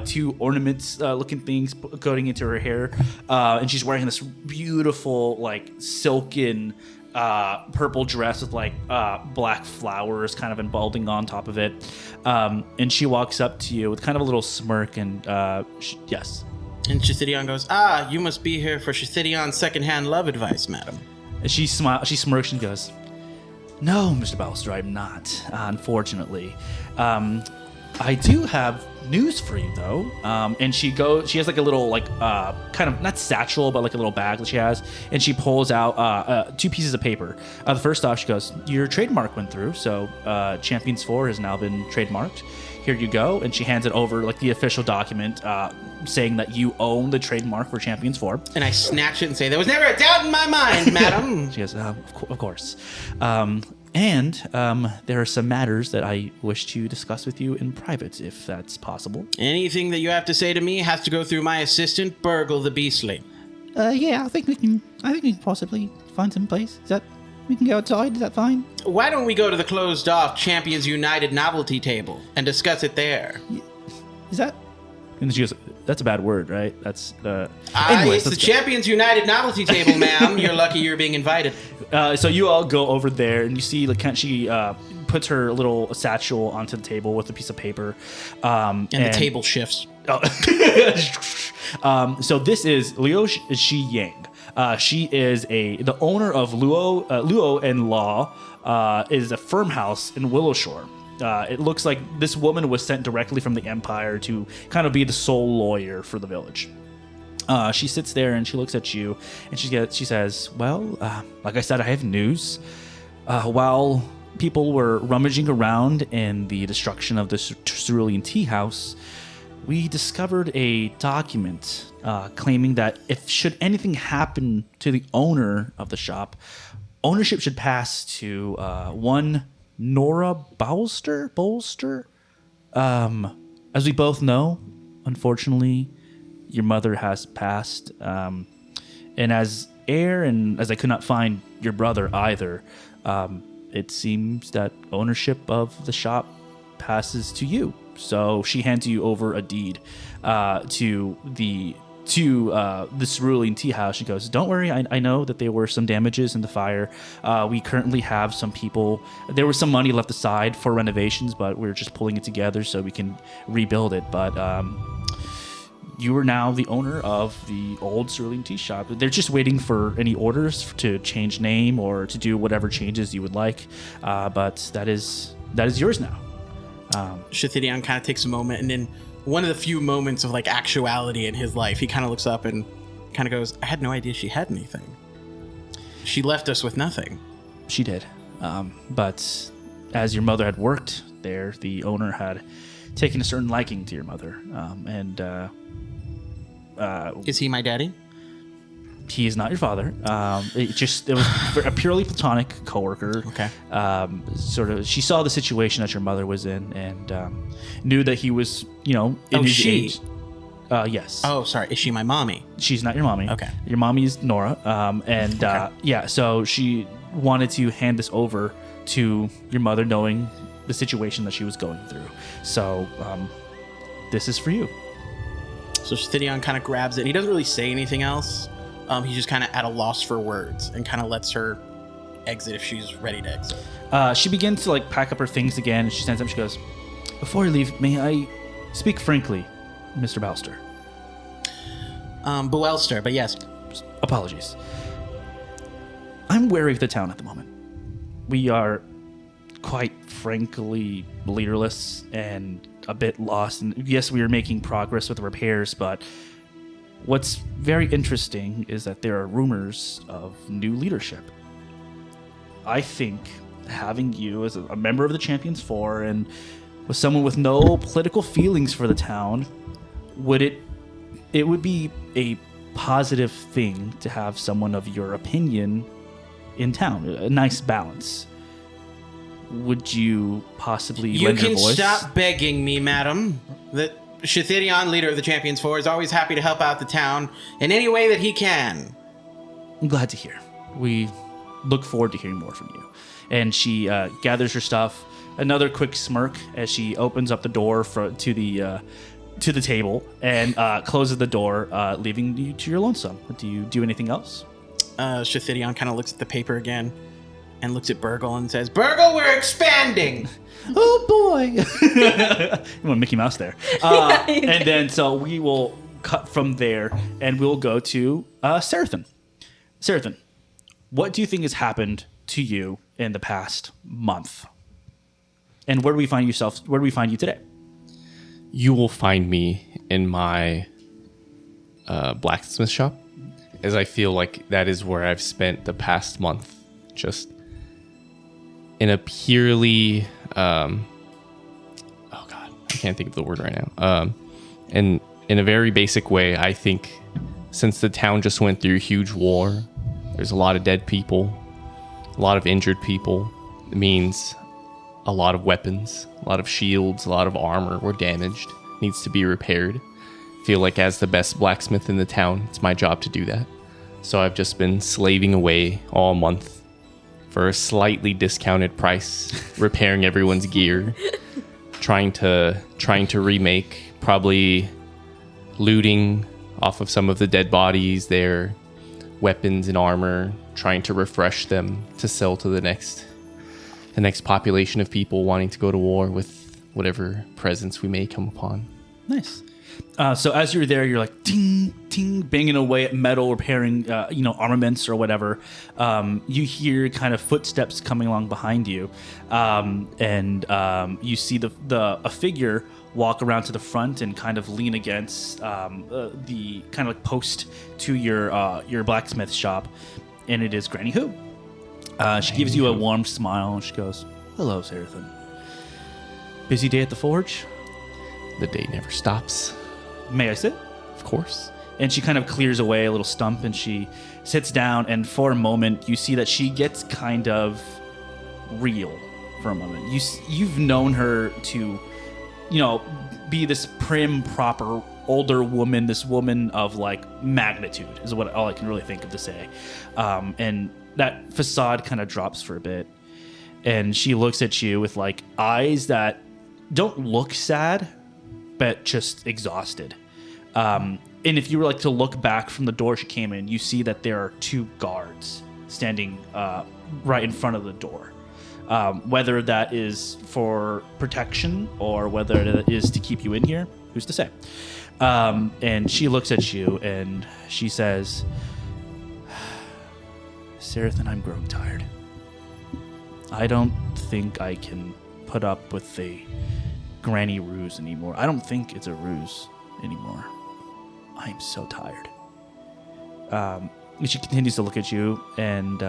2 ornaments looking things going into her hair, and she's wearing this beautiful like silken purple dress with like black flowers kind of embalding on top of it, and she walks up to you with kind of a little smirk and yes. And Shithidion goes, you must be here for Shithidion's secondhand love advice, madam. And she smirks and goes, no, Mr. Ballister, I'm not, unfortunately. I do have news for you, though. And she has like a little, like, kind of, not satchel, but like a little bag that she has. And she pulls out 2 pieces of paper. The first off, she goes, your trademark went through, so Champions 4 has now been trademarked. Here you go. And she hands it over, like the official document, saying that you own the trademark for Champions 4. And I snatch it and say, there was never a doubt in my mind, madam. She goes, of course. And there are some matters that I wish to discuss with you in private, if that's possible. Anything that you have to say to me has to go through my assistant, Burgle the Beastly. Yeah, I think we can possibly find some place. We can go outside, is that fine? Why don't we go to the closed-off Champions United Novelty Table and discuss it there? Is that... And she goes, that's a bad word, right? That's, it's the Champions United Novelty Table, ma'am. You're lucky you're being invited. So you all go over there, and you see, like, she puts her little satchel onto the table with a piece of paper. And the table shifts. So this is Liu Shi Yang. She is the owner of Luo and Law, is a firm house in Willowshore. It looks like this woman was sent directly from the Empire to kind of be the sole lawyer for the village. She sits there and she looks at you and she says, well, like I said, I have news. While people were rummaging around in the destruction of the Cerulean Tea House, we discovered a document claiming that if should anything happen to the owner of the shop, ownership should pass to one Nora Bolster. As we both know, unfortunately, your mother has passed. And as heir, and as I could not find your brother either, it seems that ownership of the shop passes to you. So she hands you over a deed to this ruling tea house. She goes, don't worry, I know that there were some damages in the fire. We currently have some people. There was some money left aside for renovations, but we're just pulling it together so we can rebuild it. But you are now the owner of the old Cerulean Tea Shop. They're just waiting for any orders to change name or to do whatever changes you would like. But that is yours now. Shithidion kind of takes a moment, and then one of the few moments of like actuality in his life, he kind of looks up and kind of goes, I had no idea she had anything. She left us with nothing. She did. But as your mother had worked there, the owner had taken a certain liking to your mother. Is he my daddy? He is not your father. It was a purely platonic coworker. Okay. She saw the situation that your mother was in and knew that he was, in his age. Yes. Oh, sorry. Is she my mommy? She's not your mommy. Okay. Your mommy is Nora. So she wanted to hand this over to your mother, knowing the situation that she was going through. So this is for you. So Shithidion kind of grabs it. He doesn't really say anything else. He's just kind of at a loss for words and kind of lets her exit if she's ready to exit. She begins to pack up her things again, and she stands up. She goes, "Before you leave, may I speak frankly, Mr. Balster?" Buelster, but yes. Apologies. I'm wary of the town at the moment. We are, quite frankly, leaderless and a bit lost. And yes, we are making progress with the repairs, but what's very interesting is that there are rumors of new leadership. I think having you as a member of the Champions Four and with someone with no political feelings for the town, it would be a positive thing to have someone of your opinion in town. A nice balance. Would you possibly lend your voice? You can stop begging me, madam. The Shithidion, leader of the Champions Four, is always happy to help out the town in any way that he can. I'm glad to hear. We look forward to hearing more from you. And she gathers her stuff. Another quick smirk as she opens up the door to the table and closes the door, leaving you to your lonesome. Do you do anything else? Shithidion kind of looks at the paper again and looks at Burgle and says, Burgle, we're expanding! Oh boy! You want Mickey Mouse there. And then so we will cut from there and we'll go to Serathan. Serathan, what do you think has happened to you in the past month? And where do we find you today? You will find me in my blacksmith shop, as I feel like that is where I've spent the past month, just in a purely I can't think of the word right now. And in a very basic way, I think since the town just went through a huge war, there's a lot of dead people, a lot of injured people. It means a lot of weapons, a lot of shields, a lot of armor were damaged, needs to be repaired. Feel like as the best blacksmith in the town, it's my job to do that. So I've just been slaving away all month for a slightly discounted price, repairing everyone's gear, trying to remake, probably looting off of some of the dead bodies, their weapons and armor, trying to refresh them to sell to the next population of people wanting to go to war with whatever presents we may come upon. Nice. So as you're there, you're like ting, ting, banging away at metal, repairing, armaments or whatever. You hear kind of footsteps coming along behind you, and you see a figure walk around to the front and kind of lean against the kind of post to your blacksmith shop, and it is Granny Who. She gives you a warm smile and she goes, "Hello, Serathan. Busy day at the forge?" The day never stops. May I sit? Of course. And she kind of clears away a little stump and she sits down, and for a moment you see that she gets kind of real for a moment. You've known her to, be this prim, proper, older woman, this woman of magnitude is all I can really think of to say. And that facade kind of drops for a bit. And she looks at you with eyes that don't look sad, but just exhausted. And if you were like to look back from the door she came in, you see that there are 2 guards standing right in front of the door. Whether that is for protection or whether it is to keep you in here, who's to say? And she looks at you and she says, Sarathan, I'm growing tired. I don't think I can put up with the granny ruse anymore. I don't think it's a ruse anymore. I'm so tired. And she continues to look at you and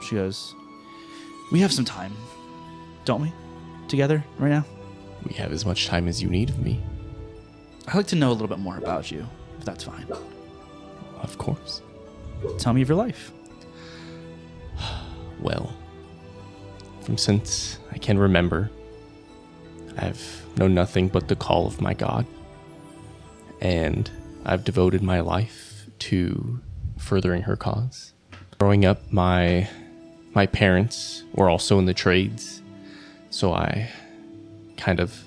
she goes, we have some time, don't we? Together right now? We have as much time as you need of me. I'd like to know a little bit more about you, if that's fine. Of course. Tell me of your life. Well, from since I can remember, I've known nothing but the call of my God. And I've devoted my life to furthering her cause. Growing up, my parents were also in the trades, so I kind of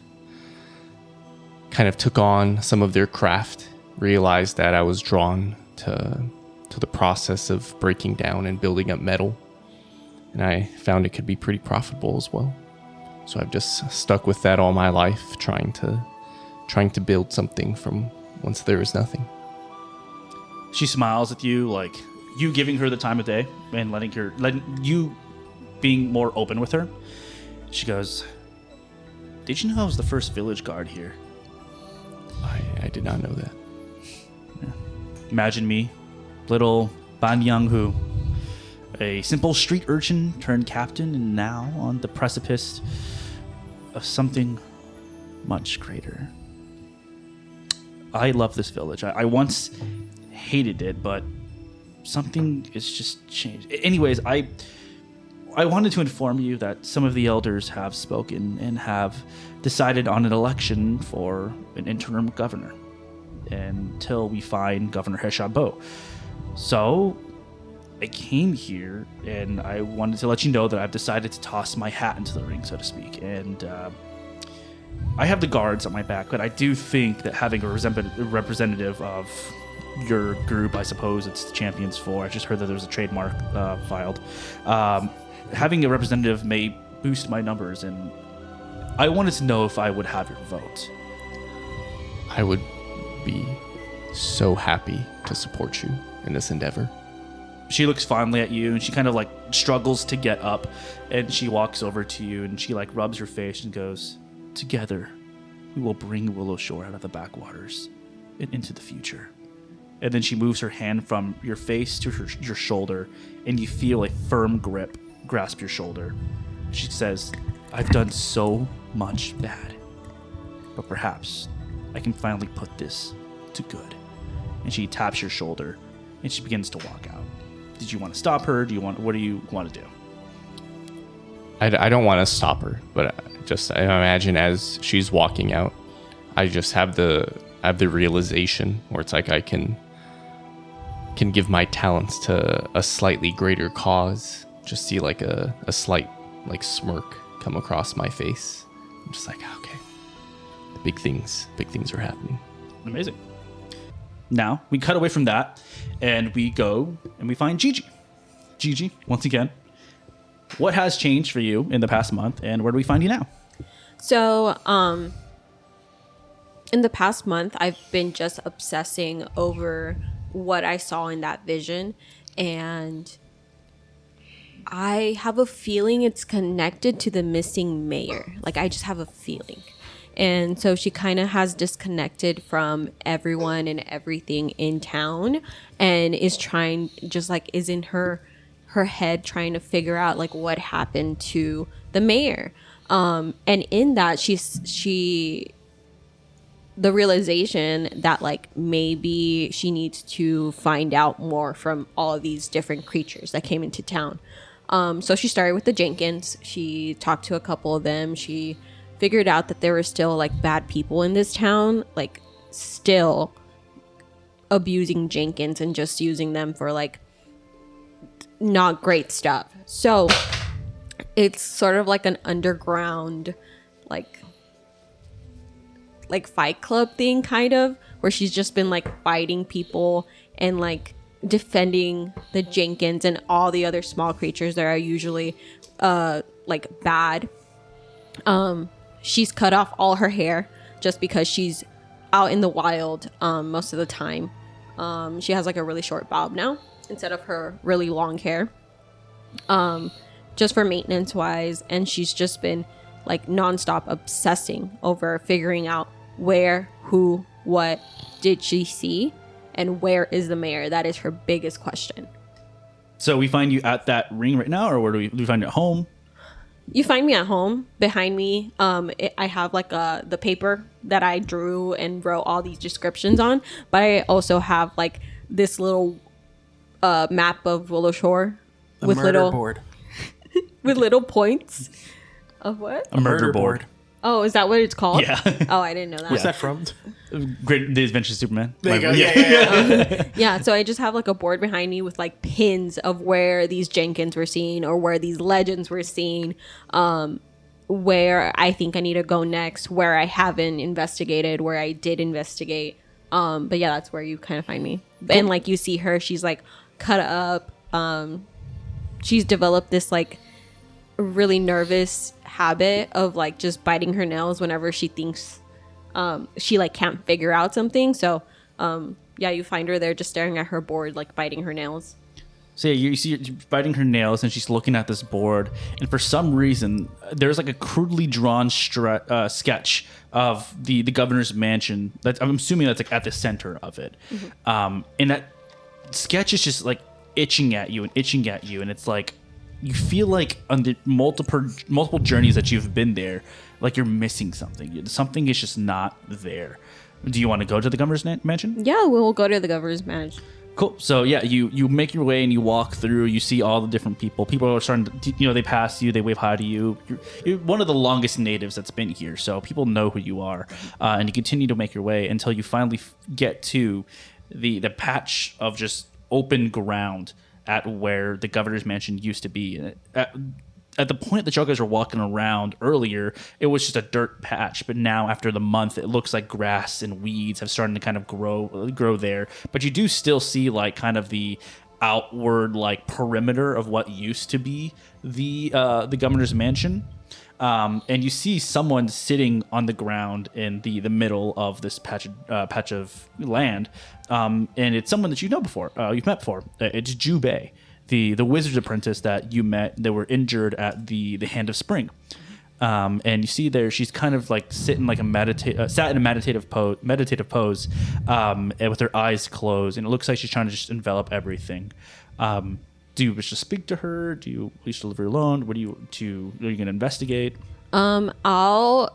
took on some of their craft, realized that I was drawn to the process of breaking down and building up metal, and I found it could be pretty profitable as well. So I've just stuck with that all my life, trying to build something from once there was nothing. She smiles at you, like you giving her the time of day and letting you being more open with her. She goes, did you know I was the first village guard here? I did not know that. Yeah. Imagine me, little Ban Yang Hu, a simple street urchin turned captain, and now on the precipice of something much greater. I love this village. I once hated it, but something is just changed. Anyways, I wanted to inform you that some of the elders have spoken and have decided on an election for an interim governor until we find Governor Heshabot. So I came here and I wanted to let you know that I've decided to toss my hat into the ring, so to speak. And I have the guards on my back, but I do think that having a representative of your group, I suppose it's the Champions 4. I just heard that there's a trademark filed. Having a representative may boost my numbers, and I wanted to know if I would have your vote. I would be so happy to support you in this endeavor. She looks fondly at you, and she kind of like struggles to get up, and she walks over to you, and she like rubs your face and goes, together, we will bring Willowshore out of the backwaters and into the future. And then she moves her hand from your face to your shoulder, and you feel a firm grip grasp your shoulder. She says, I've done so much bad, but perhaps I can finally put this to good. And she taps your shoulder, and she begins to walk out. Did you want to stop her? What do you want to do? I don't want to stop her, but I imagine as she's walking out, I just have the realization where it's like I can give my talents to a slightly greater cause. Just see like a slight like smirk come across my face. I'm just like, okay, big things are happening. Amazing. Now we cut away from that and we go and we find Gigi. Gigi, once again, what has changed for you in the past month, and where do we find you now? So, in the past month, I've been just obsessing over what I saw in that vision, and I have a feeling it's connected to the missing mayor. Like, I just have a feeling. And so she kind of has disconnected from everyone and everything in town, and is trying, just like is in her head trying to figure out like what happened to the mayor. And in that the realization that like maybe she needs to find out more from all of these different creatures that came into town. So she started with the Jenkins. She talked to a couple of them. She figured out that there were still like bad people in this town, like still abusing Jenkins and just using them for like not great stuff. So it's sort of like an underground like like Fight Club thing, kind of, where she's just been like fighting people and like defending the Jenkins and all the other small creatures that are usually like bad. She's cut off all her hair just because she's out in the wild most of the time. She has like a really short bob now instead of her really long hair, just for maintenance wise. And she's just been like nonstop obsessing over figuring out where, who, what did she see, and where is the mayor. That is her biggest question. So we find you at that ring right now, or where do we find you at home? You find me at home. Behind me, I have like the paper that I drew and wrote all these descriptions on, but I also have like this little map of Willowshore with little board. with little points of what? A murder board. Oh, is that what it's called? Yeah. Oh, I didn't know that. What's that from? Great The Adventures of Superman. There you go. Yeah. Yeah, so I just have like a board behind me with like pins of where these Jenkins were seen or where these legends were seen, where I think I need to go next, where I haven't investigated, where I did investigate. But yeah, that's where you kind of find me. And like you see her, she's like cut up. She's developed this like really nervous habit of like just biting her nails whenever she thinks she like can't figure out something. So yeah, you find her there just staring at her board, like biting her nails. So yeah, you see her biting her nails, and she's looking at this board, and for some reason, there's like a crudely drawn sketch of the governor's mansion. That I'm assuming that's like at the center of it, and that sketch is just like itching at you, and it's like you feel like on the multiple journeys that you've been there, like you're missing something. Something is just not there. Do you want to go to the governor's mansion? Yeah, we'll go to the governor's mansion. Cool. So yeah, you make your way and you walk through. You see all the different people. People are starting to, they pass you. They wave hi to you. You're one of the longest natives that's been here, so people know who you are. And you continue to make your way until you finally get to the patch of just open ground at where the governor's mansion used to be. At the point that you guys were walking around earlier, it was just a dirt patch. But now, after the month, it looks like grass and weeds have started to kind of grow there. But you do still see like kind of the outward like perimeter of what used to be the governor's mansion. And you see someone sitting on the ground in the middle of this patch of land. And it's someone that you've met before. It's Jubei, the wizard's apprentice that you met. They were injured at the Hand of Spring. And you see there, she's kind of like sitting like sat in a meditative pose, and with her eyes closed. And it looks like she's trying to just envelop everything. Do you wish to speak to her? Do you wish to leave her alone? Are you going to investigate? I'll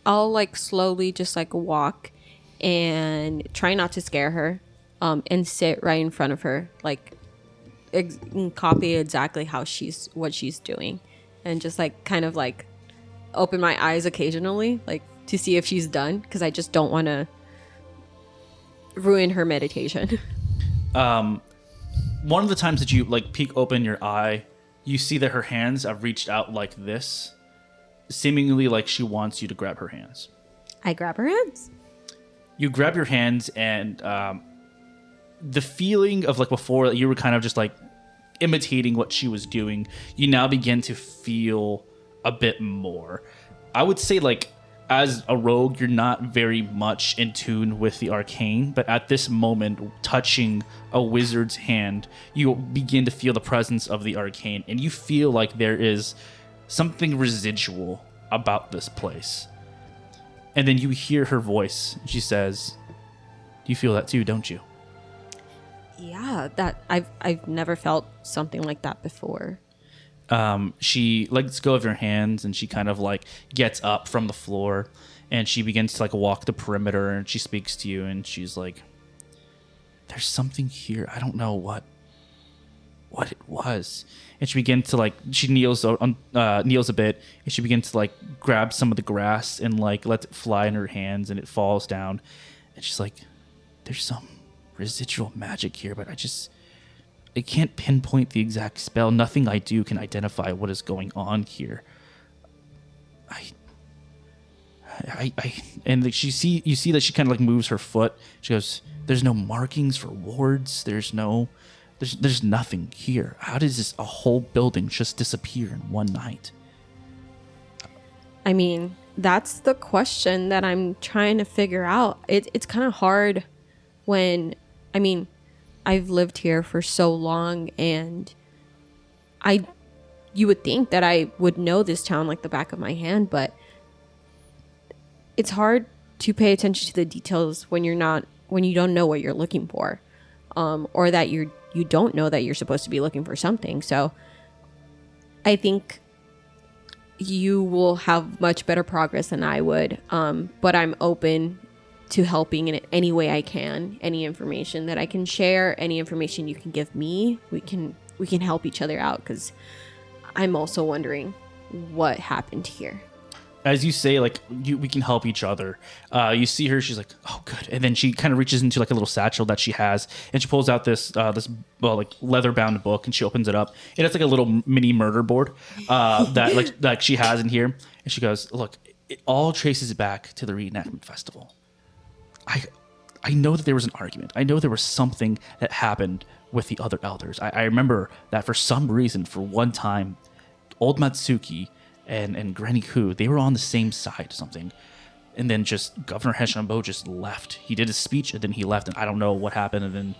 like slowly just like walk and try not to scare her, and sit right in front of her, like copy exactly what she's doing, and just like kind of like open my eyes occasionally, like to see if she's done, because I just don't want to ruin her meditation. One of the times that you like peek open your eye, you see that her hands have reached out like this, seemingly like she wants you to grab her hands. I grab her hands. You grab your hands, and the feeling of like before, you were kind of just like imitating what she was doing. You now begin to feel a bit more. I would say like as a rogue, you're not very much in tune with the arcane, but at this moment, touching a wizard's hand, you begin to feel the presence of the arcane, and you feel like there is something residual about this place. And then you hear her voice. She says, "You feel that too, don't you?" Yeah, that I've never felt something like that before. She lets go of your hands, and she kind of like gets up from the floor, and she begins to like walk the perimeter, and she speaks to you, and she's like, "There's something here. I don't know what it was." And she begins to like, she kneels a bit, and she begins to like grab some of the grass and like lets it fly in her hands, and it falls down. And she's like, "There's some residual magic here, but I can't pinpoint the exact spell. Nothing I do can identify what is going on here. and like you see that she kind of like moves her foot. She goes, "There's no markings for wards. There's nothing here. How does a whole building just disappear in one night?" I mean, that's the question that I'm trying to figure out. It's kind of hard when, I mean, I've lived here for so long, and you would think that I would know this town like the back of my hand, but it's hard to pay attention to the details when you don't know what you're looking for, or that you don't know that you're supposed to be looking for something. So I think you will have much better progress than I would, but I'm open to helping in any way I can. Any information that I can share, any information you can give me, we can help each other out, because I'm also wondering what happened here. As you say, like, we can help each other. You see her, she's like, "Oh, good." And then she kind of reaches into like a little satchel that she has, and she pulls out this like leather bound book, and she opens it up, and it's like a little mini murder board that like she has in here. And she goes, "Look, it all traces back to the Reenactment Festival. I know that there was an argument. I know there was something that happened with the other elders. I remember that for some reason, for one time, old Matsuki and Granny Ku, they were on the same side or something. And then just Governor Heshambo just left. He did his speech, and then he left, and I don't know what happened. And then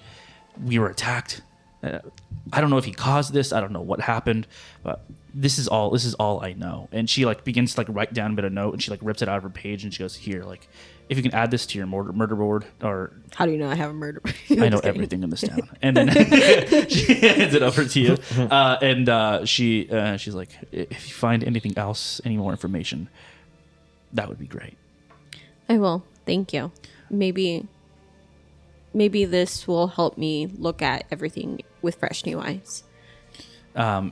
we were attacked. I don't know if he caused this. I don't know what happened, but this is all I know." And she like begins to like write down a bit of note, and she like rips it out of her page, and she goes, "Here, like, if you can add this to your murder board, or..." How do you know I have a murder? I know everything in this town. And then she hands it over to you, and she's like, "If you find anything else, any more information, that would be great." I will. Thank you. Maybe this will help me look at everything with fresh new eyes.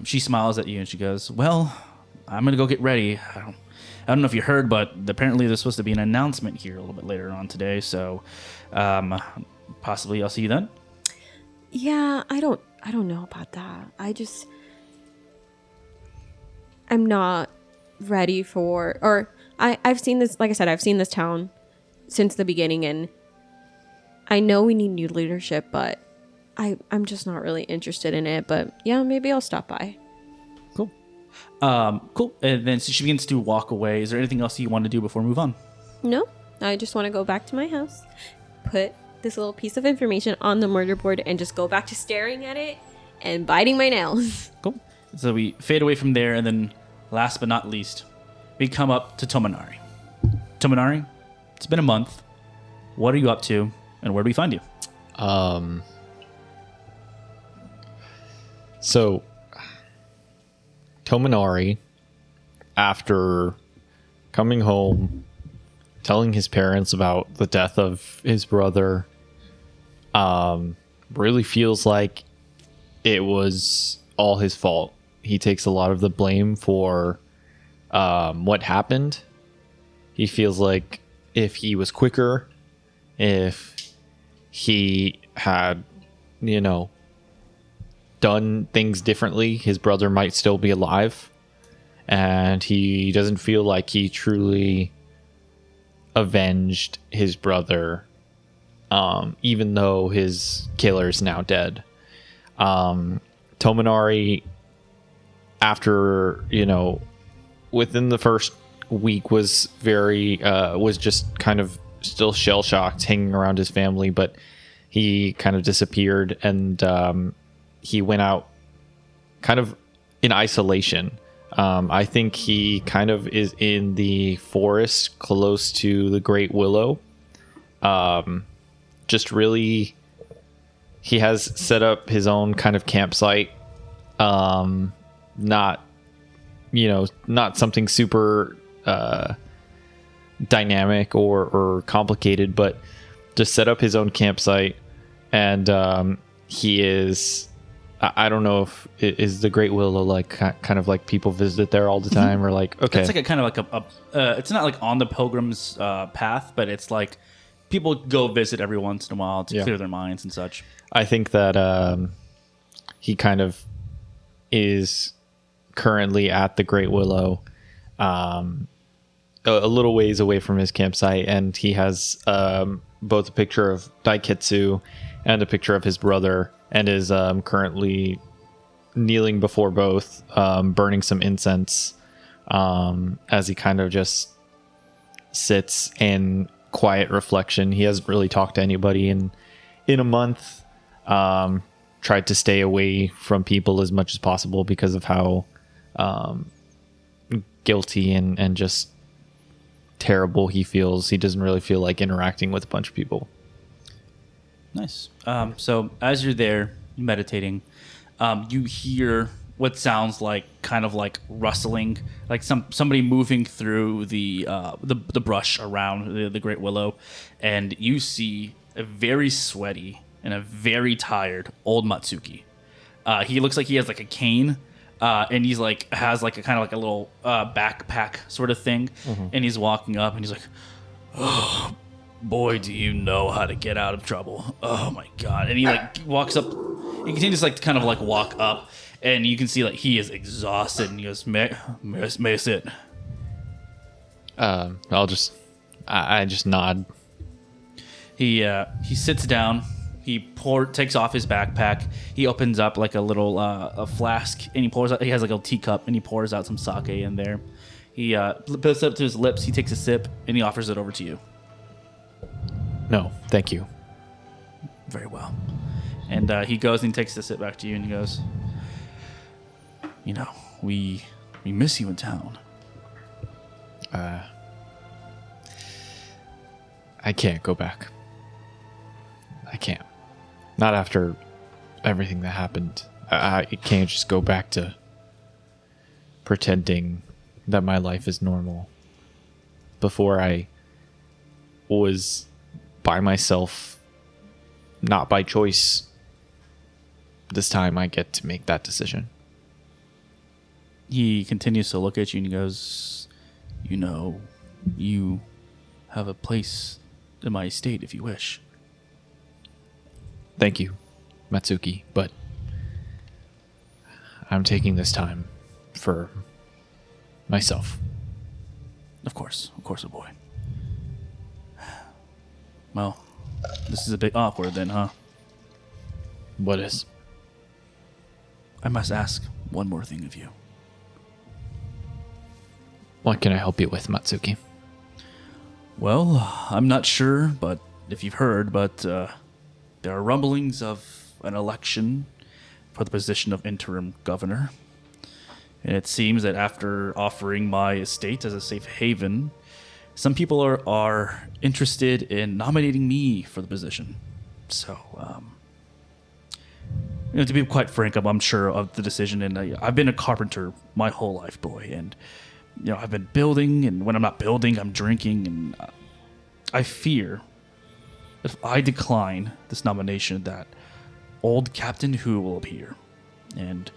She smiles at you and she goes, "Well, I'm gonna go get ready. I don't know if you heard, but apparently there's supposed to be an announcement here a little bit later on today. So, possibly I'll see you then." Yeah, I don't know about that. I'm not ready for, or I've seen this, like I said, I've seen this town since the beginning, and I know we need new leadership, but I'm just not really interested in it. But yeah, maybe I'll stop by. Cool. Cool. And then so she begins to walk away. Is there anything else you want to do before we move on? No, I just want to go back to my house, put this little piece of information on the murder board, and just go back to staring at it and biting my nails. Cool. So we fade away from there, and then last but not least, we come up to Tominari. Tominari, it's been a month. What are you up to, and where do we find you? So Tominari, after coming home, telling his parents about the death of his brother, really feels like it was all his fault. He takes a lot of the blame for what happened. He feels like if he was quicker, if he had, done things differently, his brother might still be alive. And he doesn't feel like he truly avenged his brother, even though his killer is now dead. Tominari, after, within the first week was just kind of still shell-shocked, hanging around his family, but he kind of disappeared, and he went out kind of in isolation. I think he kind of is in the forest close to the Great Willow. Just really, he has set up his own kind of campsite. Not something super dynamic or complicated, but just set up his own campsite. And he is... I don't know if is the Great Willow like kind of like people visit there all the time, or like, okay, it's like a kind of like it's not like on the pilgrim's path, but it's like people go visit every once in a while to clear their minds and such. I think that he kind of is currently at the Great Willow, a little ways away from his campsite, and he has both a picture of Daiketsu and a picture of his brother, and is currently kneeling before both, burning some incense, as he kind of just sits in quiet reflection. He hasn't really talked to anybody in a month. Tried to stay away from people as much as possible because of how guilty and just terrible he feels. He doesn't really feel like interacting with a bunch of people. Nice. So as you're there meditating, you hear what sounds like kind of like rustling, like somebody moving through the brush around the great willow, and you see a very sweaty and a very tired old Matsuki. He looks like he has like a cane, and he's like has like a kind of like a little backpack sort of thing, and he's walking up and he's like, "Oh boy, do you know how to get out of trouble? Oh my god!" And he like walks up. He continues like to kind of like walk up, and you can see like he is exhausted, and he goes, "May I sit?" I just nod. He sits down. He takes off his backpack. He opens up like a little a flask, and he pours out. He has like a teacup, and he pours out some sake in there. He puts it up to his lips. He takes a sip, and he offers it over to you. No, thank you. Very well. And he goes and he takes the sip back to you, and he goes, "You know, we miss you in town." I can't go back. I can't. Not after everything that happened. I can't just go back to pretending that my life is normal. Before I was by myself, not by choice. This time I get to make that decision. He continues to look at you, and he goes, "You know, you have a place in my estate if you wish." Thank you, Matsuki, but I'm taking this time for myself. Of course, a boy. Well, this is a bit awkward then, huh? What is? I must ask one more thing of you. What can I help you with, Matsuki? Well, I'm not sure, but if you've heard, there are rumblings of an election for the position of interim governor. And it seems that after offering my estate as a safe haven, some people are interested in nominating me for the position. So, to be quite frank, I'm unsure of the decision. And I've been a carpenter my whole life, boy. And, I've been building, and when I'm not building, I'm drinking. And I fear that if I decline this nomination, that old Captain Who will appear, and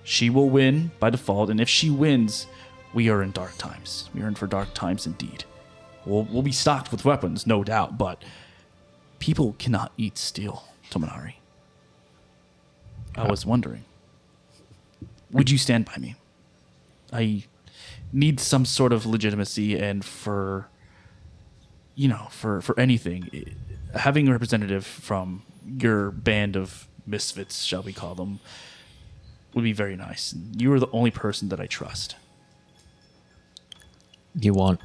she will win by default. And if she wins, we are in dark times. We are in for dark times indeed. We'll be stocked with weapons, no doubt, but people cannot eat steel, Tomonari. I was wondering, would you stand by me? I need some sort of legitimacy, and for anything, having a representative from your band of misfits, shall we call them, would be very nice. You are the only person that I trust. You want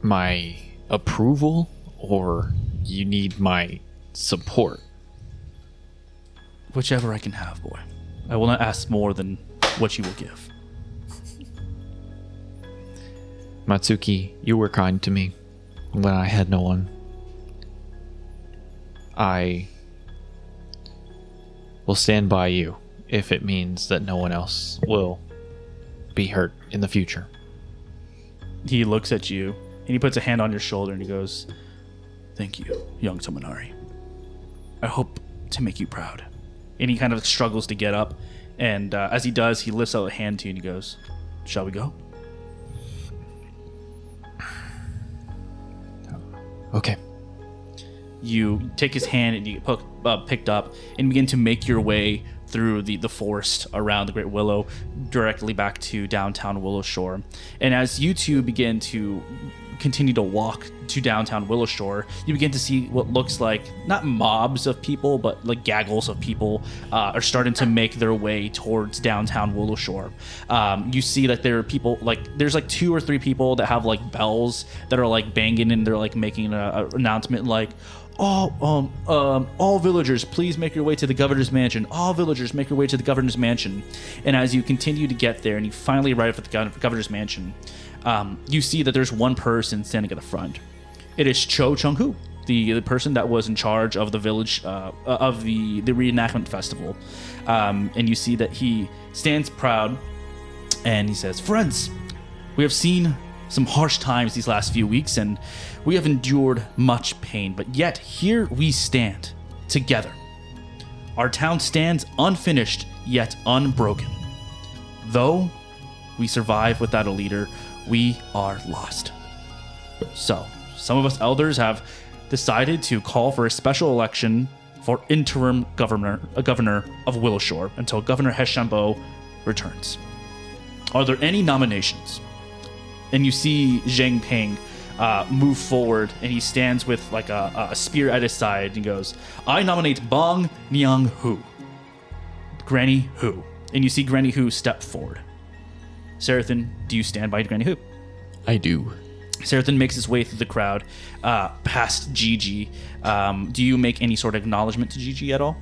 my approval, or you need my support? Whichever I can have, boy. I will not ask more than what you will give. Matsuki, you were kind to me when I had no one. I will stand by you if it means that no one else will be hurt in the future. He looks at you, and he puts a hand on your shoulder, and he goes, "Thank you, young Tomonari. I hope to make you proud." And he kind of struggles to get up, and as he does, he lifts out a hand to you, and he goes, "Shall we go?" Okay. You take his hand, and you picked up and begin to make your way through the forest around the Great Willow directly back to downtown Willowshore. And as you two begin to continue to walk to downtown Willowshore, you begin to see what looks like not mobs of people, but like gaggles of people are starting to make their way towards downtown Willowshore. You see that there are people, like there's like 2 or 3 people that have like bells that are like banging, and they're like making an announcement like, all villagers, please make your way to the governor's mansion. All villagers, make your way to the governor's mansion. And as you continue to get there and you finally arrive at the governor's mansion, you see that there's one person standing at the front. It is Cho Chung-hoo, the person that was in charge of the village, of the Reenactment Festival. And you see that he stands proud and he says, "Friends, we have seen some harsh times these last few weeks, and we have endured much pain, but yet here we stand together. Our town stands unfinished yet unbroken. Though we survive without a leader, we are lost. So, some of us elders have decided to call for a special election for interim governor of Willowshore until Governor Heshambo returns. Are there any nominations?" And you see Zhang Ping move forward, and he stands with like a spear at his side, and he goes, "I nominate Bong Nyang Hu, Granny Hu." And you see Granny Hu step forward. Sarathan, do you stand by Granny Hu? I do. Sarathan makes his way through the crowd, past Gigi. Do you make any sort of acknowledgement to Gigi at all?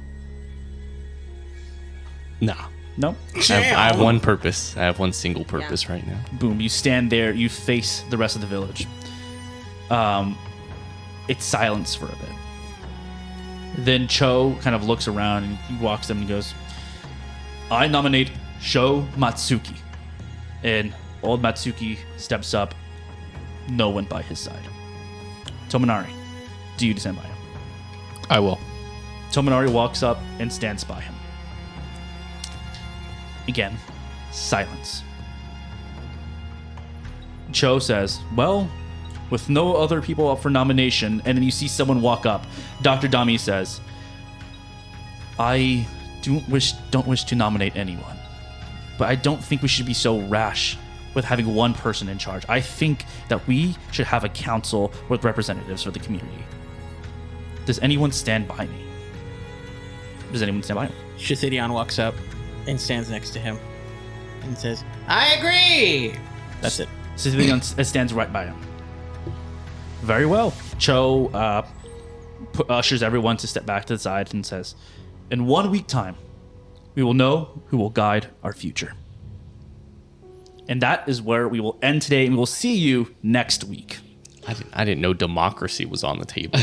Nah. No? I have one purpose. I have one single purpose right now. Boom, you stand there, you face the rest of the village. It's silence for a bit. Then Cho kind of looks around and he walks them and goes, "I nominate Sho Matsuki." And old Matsuki steps up, no one by his side. Tominari, do you stand by him? I will. Tominari walks up and stands by him. Again, silence. Cho says, "Well, with no other people up for nomination," and then you see someone walk up. Dr. Dami says, "I don't wish to nominate anyone, but I don't think we should be so rash with having one person in charge. I think that we should have a council with representatives for the community. Does anyone stand by me?" Does anyone stand by him? Shithidion walks up and stands next to him and says, "I agree." That's it. Civilian stands right by him. Very well. Cho ushers everyone to step back to the side and says, "In 1 week time, we will know who will guide our future." And that is where we will end today, and we will see you next week. I didn't know democracy was on the table.